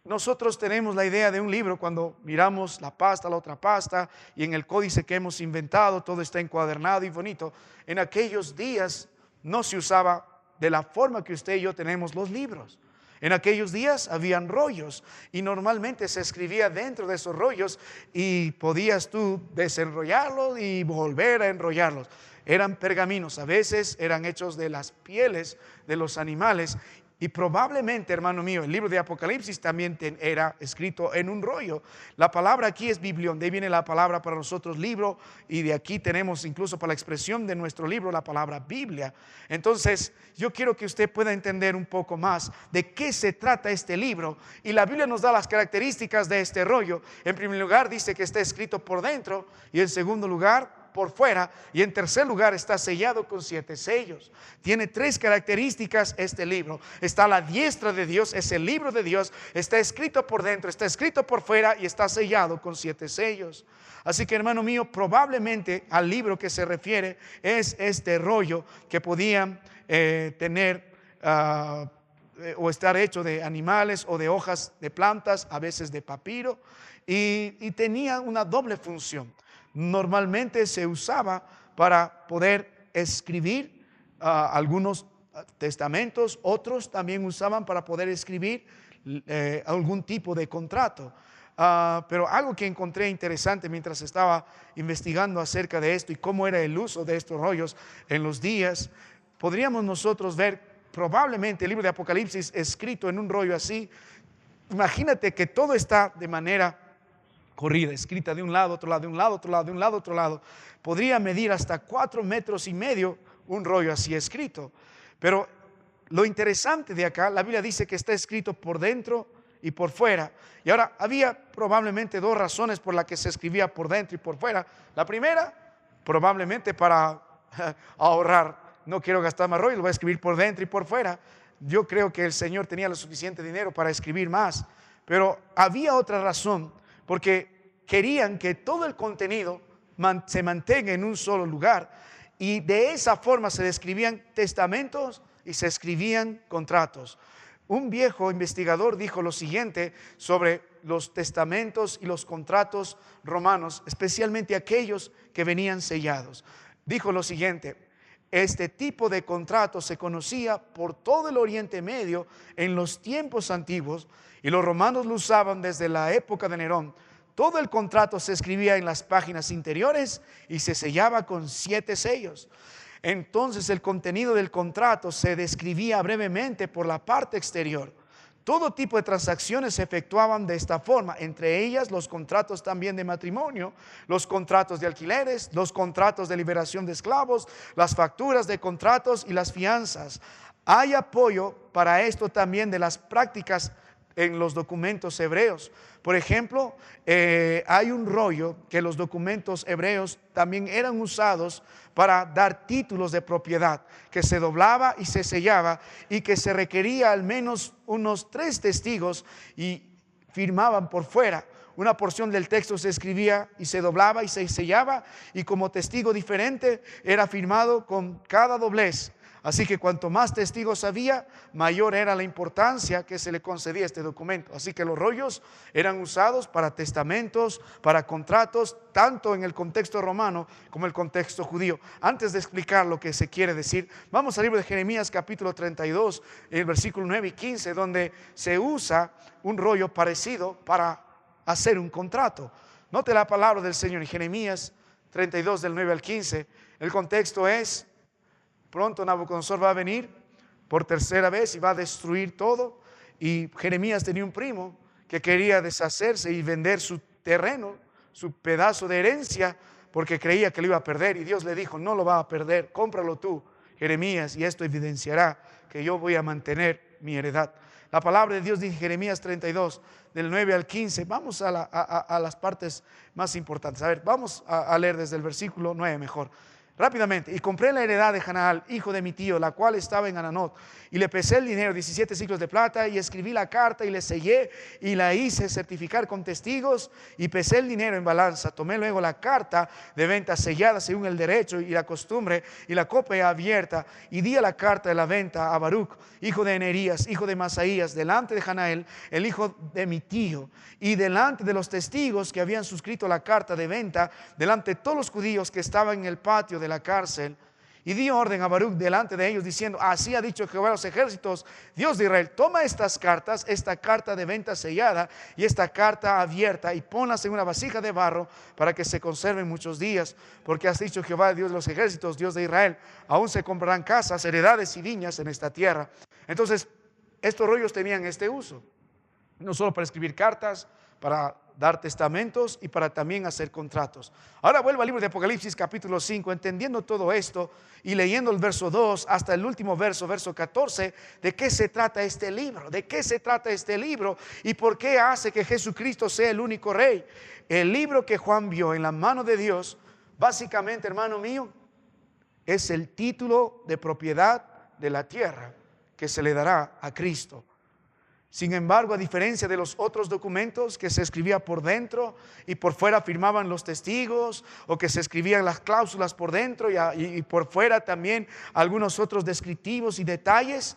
Speaker 1: Nosotros tenemos la idea de un libro cuando miramos la pasta, la otra pasta, y en el códice que hemos inventado todo está encuadernado y bonito. En aquellos días no se usaba de la forma que usted y yo tenemos los libros. En aquellos días habían rollos y normalmente se escribía dentro de esos rollos y podías tú desenrollarlos y volver a enrollarlos. Eran pergaminos, a veces eran hechos de las pieles de los animales. Y probablemente, hermano mío, el libro de Apocalipsis también era escrito en un rollo. La palabra aquí es biblión, de ahí viene la palabra para nosotros libro, y de aquí tenemos incluso para la expresión de nuestro libro la palabra Biblia. Entonces yo quiero que usted pueda entender un poco más de qué se trata este libro, y la Biblia nos da las características de este rollo. En primer lugar dice que está escrito por dentro, y en segundo lugar por fuera, y en tercer lugar está sellado con 7 sellos. Tiene 3 características este libro. Está a la diestra de Dios, es el libro de Dios, está escrito por dentro, está escrito por fuera y está sellado con 7 sellos. Así que, hermano mío, probablemente al libro que se refiere es este rollo que podían tener o estar hecho de animales o de hojas de plantas, a veces de papiro, y tenía una doble función. Normalmente se usaba para poder escribir algunos testamentos, otros también usaban para poder escribir algún tipo de contrato. Pero algo que encontré interesante mientras estaba investigando acerca de esto y cómo era el uso de estos rollos en los días, podríamos nosotros ver probablemente el libro de Apocalipsis escrito en un rollo así. Imagínate que todo está de manera corrida, escrita de un lado, otro lado, de un lado, otro lado, de un lado, otro lado. Podría medir hasta 4,5 metros un rollo así escrito. Pero lo interesante de acá, la Biblia dice que está escrito por dentro y por fuera. Y ahora, había probablemente 2 razones por las que se escribía por dentro y por fuera. La primera, probablemente para ahorrar. No quiero gastar más rollo, lo voy a escribir por dentro y por fuera. Yo creo que el Señor tenía lo suficiente dinero para escribir más. Pero había otra razón, porque querían que todo el contenido se mantenga en un solo lugar, y de esa forma se describían testamentos y se escribían contratos. Un viejo investigador dijo lo siguiente sobre los testamentos y los contratos romanos, especialmente aquellos que venían sellados. Dijo lo siguiente: este tipo de contrato se conocía por todo el Oriente Medio en los tiempos antiguos, y los romanos lo usaban desde la época de Nerón. Todo el contrato se escribía en las páginas interiores y se sellaba con 7 sellos. Entonces el contenido del contrato se describía brevemente por la parte exterior. Todo tipo de transacciones se efectuaban de esta forma, entre ellas los contratos también de matrimonio, los contratos de alquileres, los contratos de liberación de esclavos, las facturas de contratos y las fianzas. Hay apoyo para esto también de las prácticas en los documentos hebreos. Por ejemplo, hay un rollo que los documentos hebreos también eran usados para dar títulos de propiedad, que se doblaba y se sellaba, y que se requería al menos unos 3 testigos y firmaban por fuera. Una porción del texto se escribía y se doblaba y se sellaba, y como testigo diferente era firmado con cada doblez. Así que cuanto más testigos había, mayor era la importancia que se le concedía a este documento. Así que los rollos eran usados para testamentos, para contratos, tanto en el contexto romano como el contexto judío. Antes de explicar lo que se quiere decir, vamos al libro de Jeremías capítulo 32, el versículo 9 y 15, donde se usa un rollo parecido para hacer un contrato. Note la palabra del Señor en Jeremías 32 del 9 al 15. El contexto es: pronto Nabucodonosor va a venir por tercera vez y va a destruir todo. Y Jeremías tenía un primo que quería deshacerse y vender su terreno, su pedazo de herencia, porque creía que lo iba a perder. Y Dios le dijo: no lo va a perder, cómpralo tú, Jeremías, y esto evidenciará que yo voy a mantener mi heredad. La palabra de Dios dice en Jeremías 32, del 9 al 15. Vamos a las partes más importantes. A ver, vamos a leer desde el versículo 9 mejor. Rápidamente: y compré la heredad de Janaal, hijo de mi tío, la cual estaba en Ananot, y le pesé el dinero, 17 siclos de plata, y escribí la carta y le sellé y la hice certificar con testigos, y pesé el dinero en balanza. Tomé luego la carta de venta sellada según el derecho y la costumbre, y la copa abierta, y di a la carta de la venta a Baruch, hijo de Nerías, hijo de Masaías, delante de Janael, el hijo de mi tío, y delante de los testigos que habían suscrito la carta de venta, delante de todos los judíos que estaban en el patio de la cárcel. Y di orden a Baruch delante de ellos, diciendo: así ha dicho Jehová de los ejércitos, Dios de Israel: toma estas cartas, esta carta de venta sellada y esta carta abierta, y ponlas en una vasija de barro para que se conserven muchos días, porque has dicho Jehová, Dios de los ejércitos, Dios de Israel: aún se comprarán casas, heredades y viñas en esta tierra. Entonces, estos rollos tenían este uso, no solo para escribir cartas, para dar testamentos y para también hacer contratos. Ahora vuelvo al libro de Apocalipsis capítulo 5, entendiendo todo esto y leyendo el verso 2 hasta el último verso, verso 14, de qué se trata este libro, de qué se trata este libro y por qué hace que Jesucristo sea el único rey. El libro que Juan vio en la mano de Dios, básicamente, hermano mío, es el título de propiedad de la tierra que se le dará a Cristo. Sin embargo, a diferencia de los otros documentos que se escribía por dentro y por fuera firmaban los testigos, o que se escribían las cláusulas por dentro y por fuera también algunos otros descriptivos y detalles,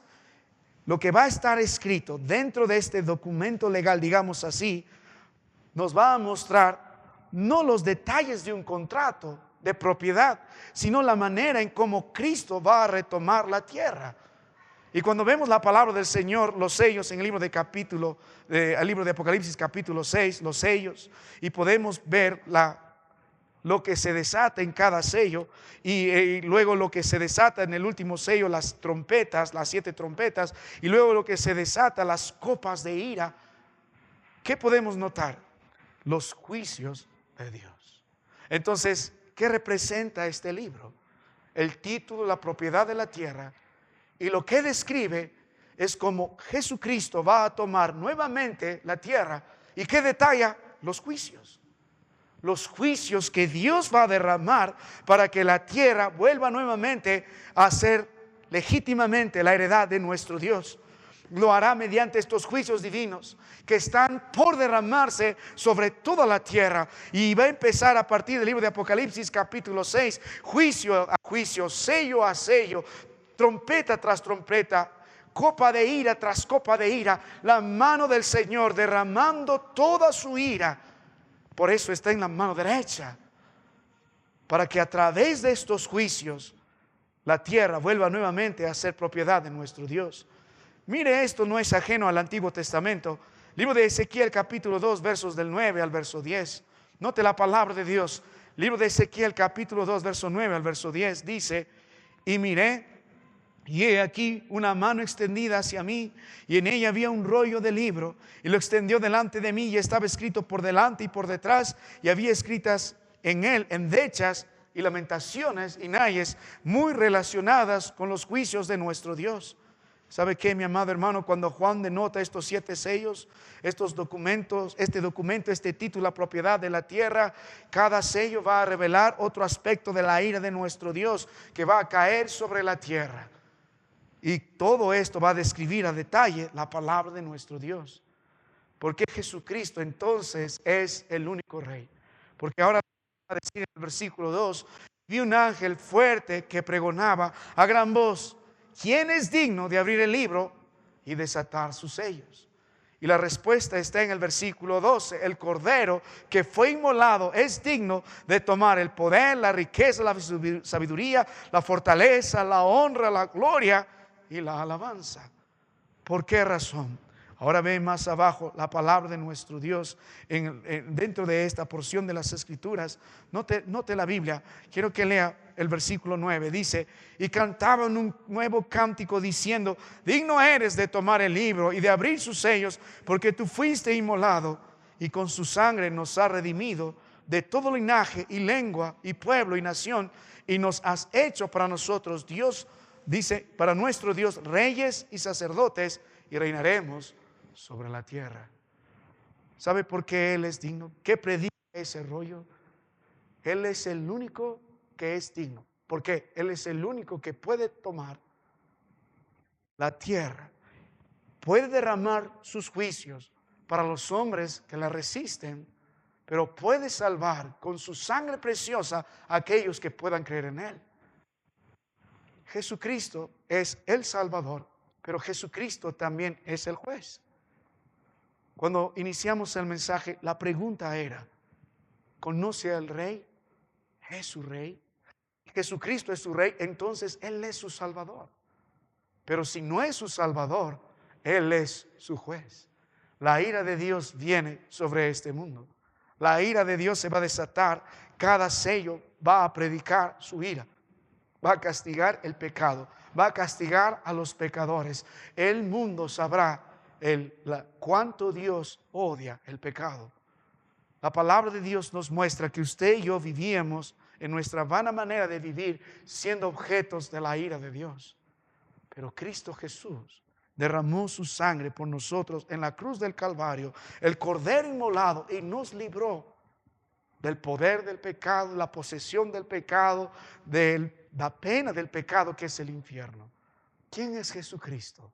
Speaker 1: lo que va a estar escrito dentro de este documento legal, digamos así, nos va a mostrar no los detalles de un contrato de propiedad, sino la manera en cómo Cristo va a retomar la tierra. Y cuando vemos la palabra del Señor, los sellos en el libro el libro de Apocalipsis capítulo 6, los sellos, y podemos ver lo que se desata en cada sello, y luego lo que se desata en el último sello, las trompetas, las 7 trompetas, y luego lo que se desata, las copas de ira. ¿Qué podemos notar? Los juicios de Dios. Entonces, ¿qué representa este libro? El título, la propiedad de la tierra. Y lo que describe es cómo Jesucristo va a tomar nuevamente la tierra, y que detalla los juicios. Los juicios que Dios va a derramar para que la tierra vuelva nuevamente a ser legítimamente la heredad de nuestro Dios. Lo hará mediante estos juicios divinos que están por derramarse sobre toda la tierra. Y va a empezar a partir del libro de Apocalipsis capítulo 6, juicio a juicio, sello a sello, trompeta tras trompeta, copa de ira tras copa de ira, la mano del Señor derramando toda su ira. Por eso está en la mano derecha, para que a través de estos juicios la tierra vuelva nuevamente a ser propiedad de nuestro Dios. Mire, esto no es ajeno al Antiguo Testamento. Libro de Ezequiel capítulo 2, versos del 9 al verso 10. Note la palabra de Dios. Libro de Ezequiel capítulo 2, verso 9 al verso 10 dice: y miré, y he aquí una mano extendida hacia mí, y en ella había un rollo de libro, y lo extendió delante de mí, y estaba escrito por delante y por detrás, y había escritas en él endechas y lamentaciones y nayes muy relacionadas con los juicios de nuestro Dios. ¿Sabe qué, mi amado hermano? Cuando Juan denota estos 7 sellos, estos documentos, este título, la propiedad de la tierra, cada sello va a revelar otro aspecto de la ira de nuestro Dios que va a caer sobre la tierra. Y todo esto va a describir a detalle la palabra de nuestro Dios. Porque Jesucristo entonces es el único rey. Porque ahora va a decir en el versículo 2: vi un ángel fuerte que pregonaba a gran voz: ¿quién es digno de abrir el libro y desatar sus sellos? Y la respuesta está en el versículo 12. El Cordero que fue inmolado es digno de tomar el poder, la riqueza, la sabiduría, la fortaleza, la honra, la gloria y la alabanza. ¿Por qué razón? Ahora ve más abajo la palabra de nuestro Dios dentro de esta porción de las Escrituras. Note la Biblia. Quiero que lea el versículo 9. Dice: y cantaban un nuevo cántico diciendo: digno eres de tomar el libro y de abrir sus sellos, porque tú fuiste inmolado y con su sangre nos has redimido de todo linaje y lengua y pueblo y nación, y nos has hecho para nosotros Dios, dice, para nuestro Dios, reyes y sacerdotes, y reinaremos sobre la tierra. ¿Sabe por qué Él es digno? ¿Qué predica ese rollo? Él es el único que es digno. ¿Por qué? Él es el único que puede tomar la tierra, puede derramar sus juicios para los hombres que la resisten, pero puede salvar con su sangre preciosa a aquellos que puedan creer en Él. Jesucristo es el Salvador, pero Jesucristo también es el juez. Cuando iniciamos el mensaje, la pregunta era: ¿conoce al Rey? ¿Es su Rey? Jesucristo es su Rey, entonces Él es su Salvador. Pero si no es su Salvador, Él es su juez. La ira de Dios viene sobre este mundo. La ira de Dios se va a desatar. Cada sello va a predicar su ira. Va a castigar el pecado. Va a castigar a los pecadores. El mundo sabrá cuánto Dios odia el pecado. La palabra de Dios nos muestra que usted y yo vivíamos en nuestra vana manera de vivir siendo objetos de la ira de Dios. Pero Cristo Jesús derramó su sangre por nosotros en la cruz del Calvario, el Cordero inmolado, y nos libró del poder del pecado, la posesión del pecado, de la pena del pecado que es el infierno. ¿Quién es Jesucristo?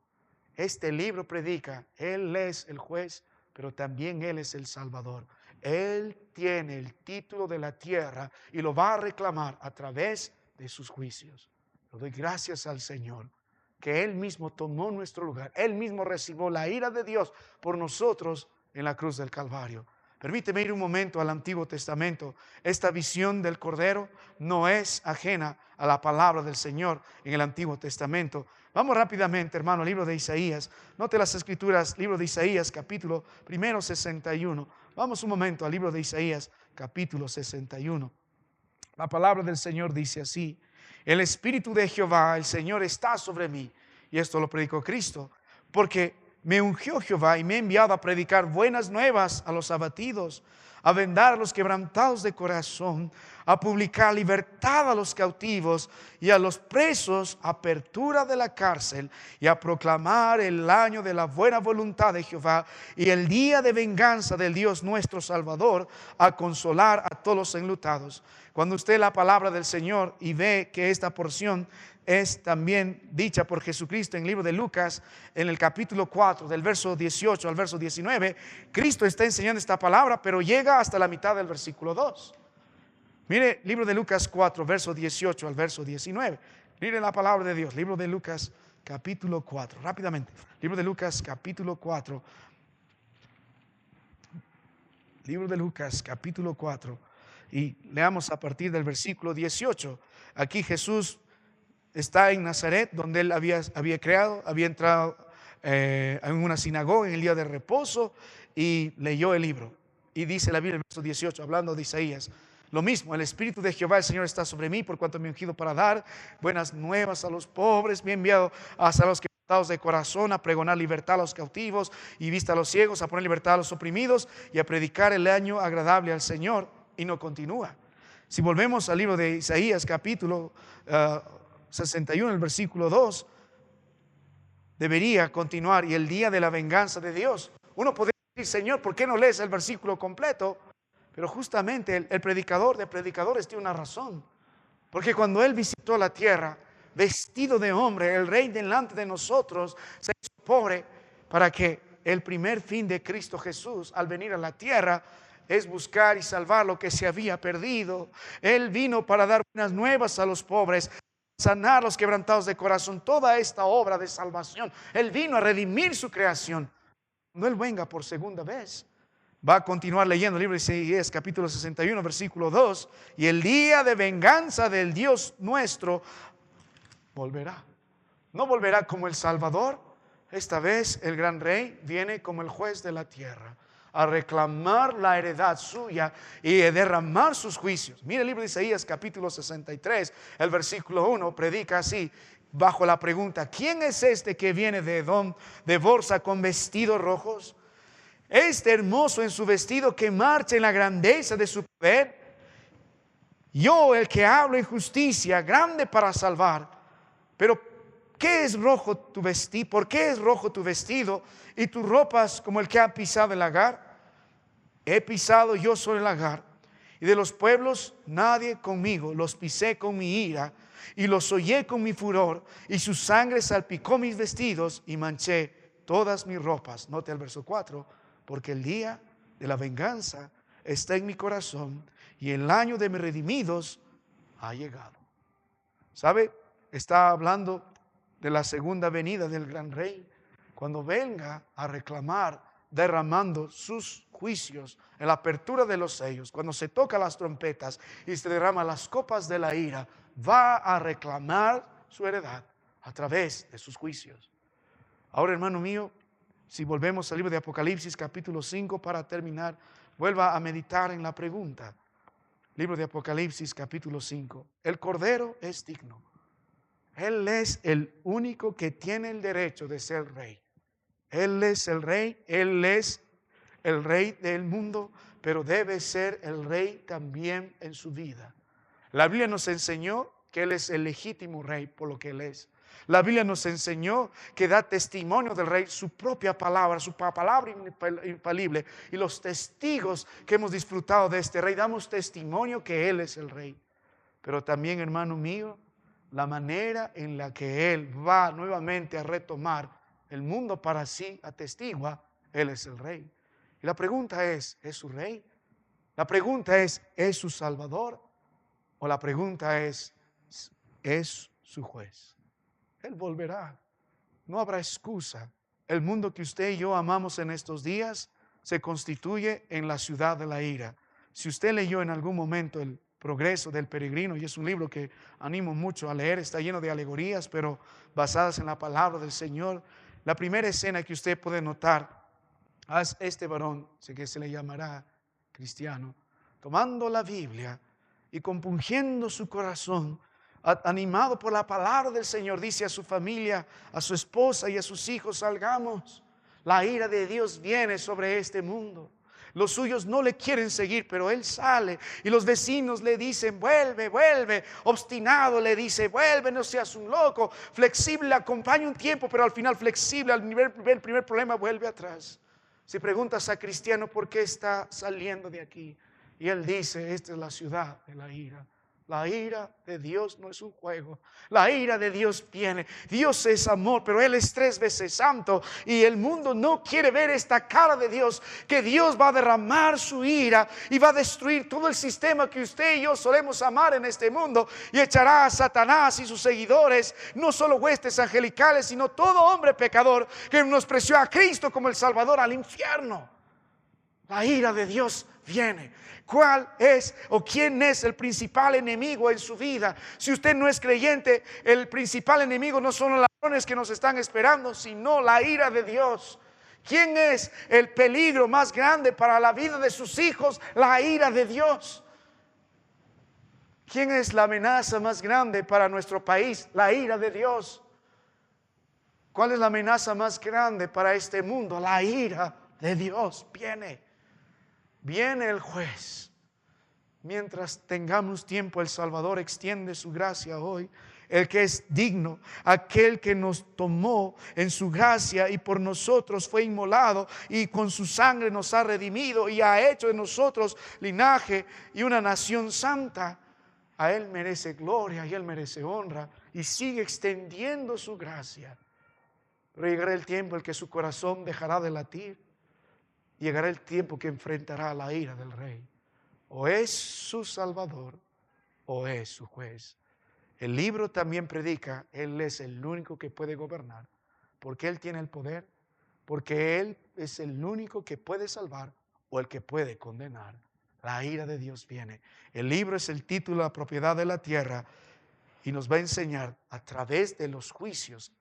Speaker 1: Este libro predica: Él es el juez, pero también Él es el Salvador. Él tiene el título de la tierra y lo va a reclamar a través de sus juicios. Le doy gracias al Señor que Él mismo tomó nuestro lugar. Él mismo recibió la ira de Dios por nosotros en la cruz del Calvario. Permíteme ir un momento al Antiguo Testamento. Esta visión del Cordero no es ajena a la palabra del Señor en el Antiguo Testamento. Vamos rápidamente, hermano, al libro de Isaías. Note las Escrituras, libro de Isaías, capítulo 61. Vamos un momento al libro de Isaías, capítulo 61. La palabra del Señor dice así: el Espíritu de Jehová, el Señor, está sobre mí. Y esto lo predicó Cristo, porque me ungió Jehová y me ha enviado a predicar buenas nuevas a los abatidos, a vendar a los quebrantados de corazón, a publicar libertad a los cautivos y a los presos apertura de la cárcel, y a proclamar el año de la buena voluntad de Jehová y el día de venganza del Dios nuestro Salvador, a consolar a todos los enlutados. Cuando usted lee la palabra del Señor y ve que esta porción es también dicha por Jesucristo en el libro de Lucas, en el capítulo 4, del verso 18 al verso 19, Cristo está enseñando esta palabra, pero llega hasta la mitad del versículo 2. Mire, libro de Lucas 4, verso 18 al verso 19. Mire la palabra de Dios, libro de Lucas capítulo 4, rápidamente. Libro de Lucas capítulo 4. Libro de Lucas capítulo 4. Y leamos a partir del versículo 18. Aquí Jesús está en Nazaret, donde Él había entrado en una sinagoga en el día de reposo y leyó el libro. Y dice la Biblia en el verso 18, hablando de Isaías: lo mismo, el Espíritu de Jehová, el Señor, está sobre mí, por cuanto me ha ungido para dar buenas nuevas a los pobres, me ha enviado hasta los quebrantados de corazón, a pregonar libertad a los cautivos y vista a los ciegos, a poner libertad a los oprimidos y a predicar el año agradable al Señor. Y no continúa. Si volvemos al libro de Isaías, capítulo 61, el versículo 2, debería continuar: y el día de la venganza de Dios. Uno podría decir: Señor, ¿por qué no lees el versículo completo? Pero justamente el predicador de predicadores tiene una razón. Porque cuando Él visitó la tierra, vestido de hombre, el Rey delante de nosotros se hizo pobre, para que el primer fin de Cristo Jesús al venir a la tierra es buscar y salvar lo que se había perdido. Él vino para dar buenas nuevas a los pobres, sanar los quebrantados de corazón, toda esta obra de salvación. Él vino a redimir su creación. No Él venga por segunda vez. Va a continuar leyendo el libro de Isaías, capítulo 61, versículo 2. Y el día de venganza del Dios nuestro volverá. No volverá como el Salvador. Esta vez el gran rey viene como el juez de la tierra a reclamar la heredad suya y a derramar sus juicios. Mira el libro de Isaías, capítulo 63, el versículo 1, predica así, bajo la pregunta: ¿quién es este que viene de Edom de bolsa con vestidos rojos? Este hermoso en su vestido que marcha en la grandeza de su poder. Yo, el que hablo en justicia, grande para salvar. Pero ¿qué es rojo tu vestido? ¿Por qué es rojo tu vestido y tus ropas como el que ha pisado el lagar? He pisado yo sobre el lagar, y de los pueblos nadie conmigo. Los pisé con mi ira y los hollé con mi furor, y su sangre salpicó mis vestidos y manché todas mis ropas. Note el verso 4: porque el día de la venganza está en mi corazón, y el año de mis redimidos ha llegado. ¿Sabe? Está hablando de la segunda venida del gran rey, cuando venga a reclamar, derramando sus juicios en la apertura de los sellos, cuando se toca las trompetas y se derraman las copas de la ira, va a reclamar su heredad a través de sus juicios. Ahora, hermano mío, si volvemos al libro de Apocalipsis capítulo 5 para terminar, vuelva a meditar en la pregunta. Libro de Apocalipsis capítulo 5. El Cordero es digno. Él es el único que tiene el derecho de ser rey. Él es el rey, Él es el rey del mundo, pero debe ser el rey también en su vida. La Biblia nos enseñó que Él es el legítimo rey por lo que Él es. La Biblia nos enseñó que da testimonio del rey su propia palabra, su palabra infalible. Y los testigos que hemos disfrutado de este rey, damos testimonio que Él es el rey. Pero también, hermano mío, la manera en la que Él va nuevamente a retomar el mundo para sí atestigua, Él es el rey. Y la pregunta ¿es su rey? La pregunta ¿es su salvador? O la pregunta ¿es su juez? Él volverá. No habrá excusa. El mundo que usted y yo amamos en estos días se constituye en la ciudad de la ira. Si usted leyó en algún momento El progreso del peregrino, y es un libro que animo mucho a leer, está lleno de alegorías, pero basadas en la palabra del Señor. La primera escena que usted puede notar es este varón, sé que se le llamará cristiano, tomando la Biblia y compungiendo su corazón, animado por la palabra del Señor, dice a su familia, a su esposa y a sus hijos: salgamos, la ira de Dios viene sobre este mundo. Los suyos no le quieren seguir, pero él sale y los vecinos le dicen: vuelve, vuelve. Obstinado le dice: vuelve, no seas un loco. Flexible le acompaña un tiempo, pero al final flexible al primer problema vuelve atrás. Si preguntas a cristiano por qué está saliendo de aquí, y él dice: esta es la ciudad de la ira. La ira de Dios no es un juego. La ira de Dios viene. Dios es amor, pero Él es 3 veces santo. Y el mundo no quiere ver esta cara de Dios, que Dios va a derramar su ira y va a destruir todo el sistema que usted y yo solemos amar en este mundo. Y echará a Satanás y sus seguidores, no solo huestes angelicales, sino todo hombre pecador que menospreció a Cristo como el Salvador, al infierno. La ira de Dios viene. ¿Cuál es o quién es el principal enemigo en su vida? Si usted no es creyente, el principal enemigo no son los ladrones que nos están esperando, sino la ira de Dios. ¿Quién es el peligro más grande para la vida de sus hijos? La ira de Dios. ¿Quién es la amenaza más grande para nuestro país? La ira de Dios. ¿Cuál es la amenaza más grande para este mundo? La ira de Dios viene el juez. Mientras tengamos tiempo, el Salvador extiende su gracia hoy. El que es digno, aquel que nos tomó en su gracia y por nosotros fue inmolado y con su sangre nos ha redimido y ha hecho de nosotros linaje y una nación santa. A Él merece gloria y Él merece honra y sigue extendiendo su gracia. Pero llegará el tiempo en que su corazón dejará de latir. Llegará el tiempo que enfrentará la ira del Rey. O es su Salvador o es su juez. El libro también predica, Él es el único que puede gobernar, porque Él tiene el poder, porque Él es el único que puede salvar o el que puede condenar. La ira de Dios viene. El libro es el título, la propiedad de la tierra, y nos va a enseñar a través de los juicios,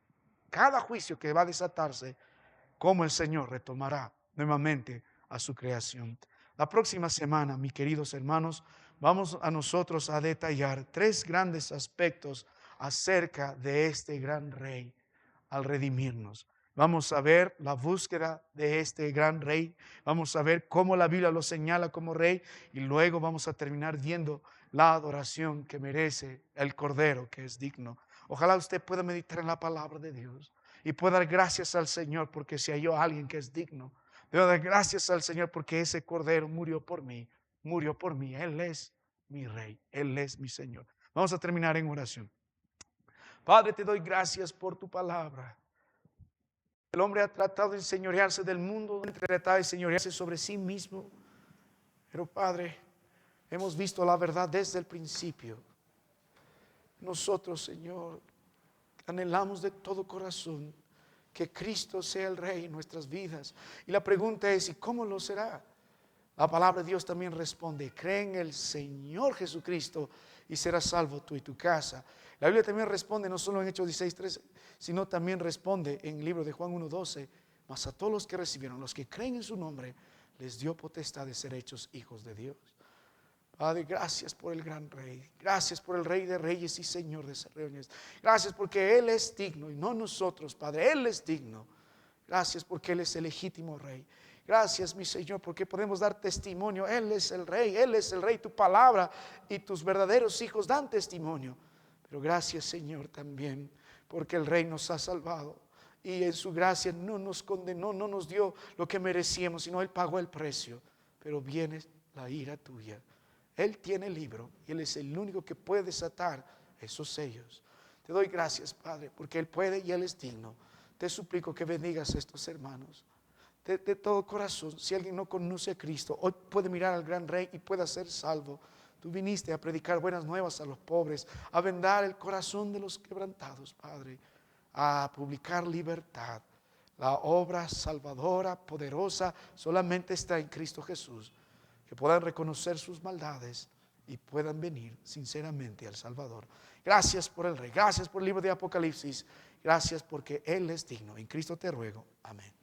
Speaker 1: cada juicio que va a desatarse, cómo el Señor retomará nuevamente a su creación. La próxima semana, mis queridos hermanos, vamos a nosotros a detallar 3 grandes aspectos acerca de este gran Rey al redimirnos. Vamos a ver la búsqueda de este gran Rey. Vamos a ver cómo la Biblia lo señala como Rey. Y luego vamos a terminar viendo la adoración que merece el Cordero, que es digno. Ojalá usted pueda meditar en la palabra de Dios y pueda dar gracias al Señor porque se halló alguien que es digno. Debo dar gracias al Señor porque ese Cordero murió por mí. Murió por mí. Él es mi Rey. Él es mi Señor. Vamos a terminar en oración. Padre, te doy gracias por tu palabra. El hombre ha tratado de enseñorearse del mundo, tratado de enseñorearse sobre sí mismo. Pero Padre, hemos visto la verdad desde el principio. Nosotros, Señor, anhelamos de todo corazón que Cristo sea el Rey en nuestras vidas. Y la pregunta es, ¿y cómo lo será? La palabra de Dios también responde, cree en el Señor Jesucristo y serás salvo tú y tu casa. La Biblia también responde, no solo en Hechos 16:13, sino también responde en el libro de Juan 1:12, mas a todos los que recibieron, los que creen en su nombre, les dio potestad de ser hechos hijos de Dios. Padre, gracias por el gran Rey. Gracias por el Rey de Reyes y Señor de Reyes. Gracias porque Él es digno y no nosotros, Padre. Él es digno. Gracias porque Él es el legítimo Rey. Gracias, mi Señor, porque podemos dar testimonio. Él es el Rey, Él es el Rey. Tu palabra y tus verdaderos hijos dan testimonio. Pero gracias, Señor, también porque el Rey nos ha salvado. Y en su gracia no nos condenó, no nos dio lo que merecíamos, sino Él pagó el precio. Pero viene la ira tuya. Él tiene el libro y Él es el único que puede desatar esos sellos. Te doy gracias, Padre, porque Él puede y Él es digno. Te suplico que bendigas a estos hermanos de todo corazón. Si alguien no conoce a Cristo, hoy puede mirar al gran Rey y pueda ser salvo. Tú viniste a predicar buenas nuevas a los pobres, a vendar el corazón de los quebrantados, Padre, a publicar libertad. La obra salvadora, poderosa, solamente está en Cristo Jesús. Que puedan reconocer sus maldades y puedan venir sinceramente al Salvador. Gracias por el Rey, gracias por el libro de Apocalipsis, gracias porque Él es digno. En Cristo te ruego, amén.